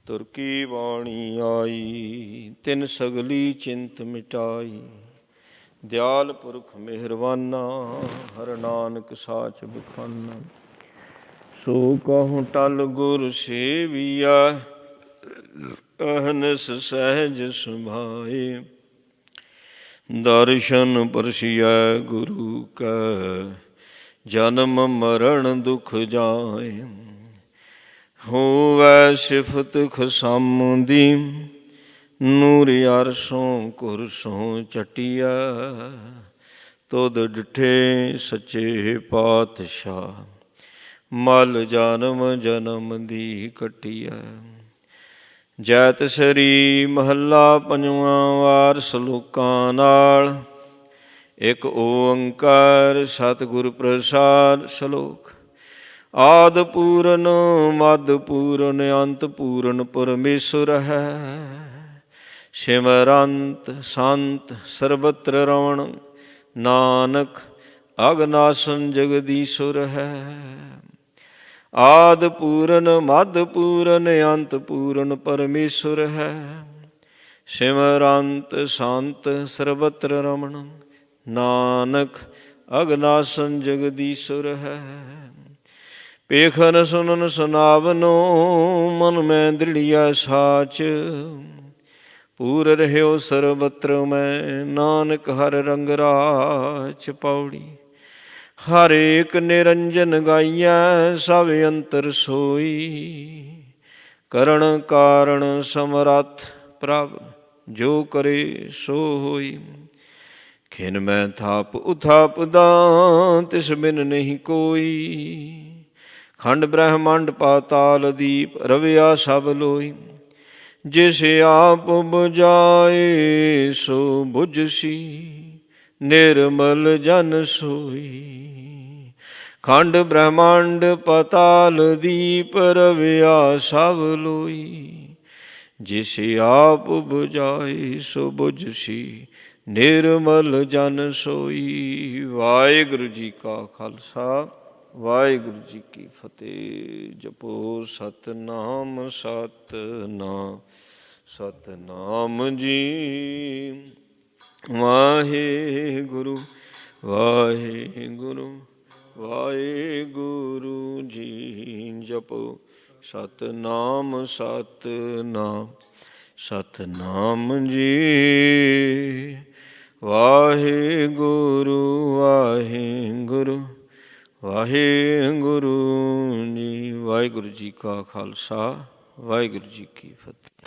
ਤੁਰ ਕੀ ਬਾਣੀ ਆਈ ਤਿਨ ਸਗਲੀ ਚਿੰਤ ਮਿਟਾਈ ਦਿਆਲ ਪੁਰਖ ਮਿਹਰਬਾਨਾ ਹਰ ਨਾਨਕ ਸਾਚ ਬਖਾਨਾ। ਸੋ ਕਹੂੰ ਟਲ ਗੁਰ ਸੇਵੀਆ ਅਹਨਸ ਸਹਿਜ ਸੁਭਾਏ ਦਰਸ਼ਨ ਪਰਸਿਐ ਗੁਰੂ ਕੈ ਜਨਮ ਮਰਨ ਦੁਖ ਜਾਏ। ਹੋਵੈ ਸਿਫਤ ਖਸਮ ਦੀ ਨੂਰ ਅਰਸੋਂ ਕੁਰਸੋਂ ਚਟਿਆ ਤੁਧ ਡਿਠੇ ਸੱਚੇ ਪਾਤਸ਼ਾਹ ਮਲ ਜਨਮ ਜਨਮ ਦੀ ਕਟਿਆ। ਜੈਤ ਸ੍ਰੀ ਮਹੱਲਾ ਪੰਜਵਾਂ ਵਾਰ ਸਲੋਕਾਂ ਨਾਲ। ਇਕ ਓੰਕਾਰ ਸਤਿਗੁਰ ਪ੍ਰਸਾਦਿ। ਸ਼ਲੋਕ। ਆਦਿ ਪੂਰਨ ਮੱਧ ਪੂਰਨ ਅੰਤ ਪੂਰਨ ਪਰਮੇਸ਼ਰ ਹੈ। ਸਿਮਰੰਤ ਸੰਤ ਸਰਬਤਰ ਰਮਣ ਨਾਨਕ ਅਗਨਾਸਨ ਜਗਦੀਸ਼ੁਰ ਹੈ। ਆਦਿ ਪੂਰਨ ਮੱਧ ਪੂਰਨ ਅੰਤ ਪੂਰਨ ਪਰਮੇਸ਼ਰ ਹੈ। ਸਿਮਰੰਤ ਸੰਤ ਸਰਬਤਰ ਰਮਣ ਨਾਨਕ ਅਗਨਾਸਨ ਜਗਦੀਸ਼ੁਰ ਹੈ। ਪੇਖਨ ਸੁਨਨ ਸੁਨਾਵਨੋ ਮਨ ਮੈਂ ਦ੍ਰਿੜੀਐ ਸਾਚ ਪੂਰ ਰਹਿਓ ਸਰਬਤਰ ਮੈਂ ਨਾਨਕ ਹਰ ਰੰਗ ਰਾਚ। ਪੌੜੀ। ਹਰ ਏਕ ਨਿਰੰਜਨ ਗਾਈਐ ਸਭ ਅੰਤਰ ਸੋਈ ਕਰਨ ਕਾਰਣ ਸਮਰੱਥ ਪ੍ਰਭ ਜੋ ਕਰੇ ਸੋ ਹੋਈ। ਖਿਨ ਮੈਂ ਥਾਪ ਉਥਾਪ ਦਾ ਤਿਸ ਬਿਨ ਨਹੀਂ ਕੋਈ ਖੰਡ ਬ੍ਰਹਮੰਡ ਪਾਤਾਲ ਦੀਪ ਰਵਿਆ ਸਭ ਲੋਈ। ਜਿਸ ਆਪ ਬੁਝਾਏ ਸੋ ਬੁਝਸੀ ਨਿਰਮਲ ਜਨ ਸੋਈ। ਖੰਡ ਬ੍ਰਹਮੰਡ ਪਾਤਾਲ ਦੀਪ ਰਵਿਆ ਸਭ ਲੋਈ। ਜਿਸ ਆਪ ਬੁਝਾਏ ਸੋ ਬੁਝਸੀ ਨਿਰਮਲ ਜਨ ਸੋਈ। ਵਾਹਿਗੁਰੂ ਜੀ ਕਾ ਖਾਲਸਾ ਵਾਹਿਗੁਰੂ ਜੀ ਕੀ ਫਤਿਹ। ਜਪੋ ਸਤਿਨਾਮ ਸਤਿਨਾਮ ਸਤਿਨਾਮ ਜੀ। ਵਾਹਿਗੁਰੂ ਵਾਹਿਗੁਰੂ ਵਾਹਿਗੁਰੂ ਜੀ। ਜਪੋ ਸਤਿਨਾਮ ਸਤਿਨਾਮ ਸਤਿਨਾਮ ਜੀ। ਵਾਹਿਗੁਰੂ ਵਾਹਿਗੁਰੂ ਵਾਹਿਗੁਰੂ ਜੀ। ਵਾਹਿਗੁਰੂ ਜੀ ਕਾ ਖਾਲਸਾ ਵਾਹਿਗੁਰੂ ਜੀ ਕੀ ਫਤਿਹ।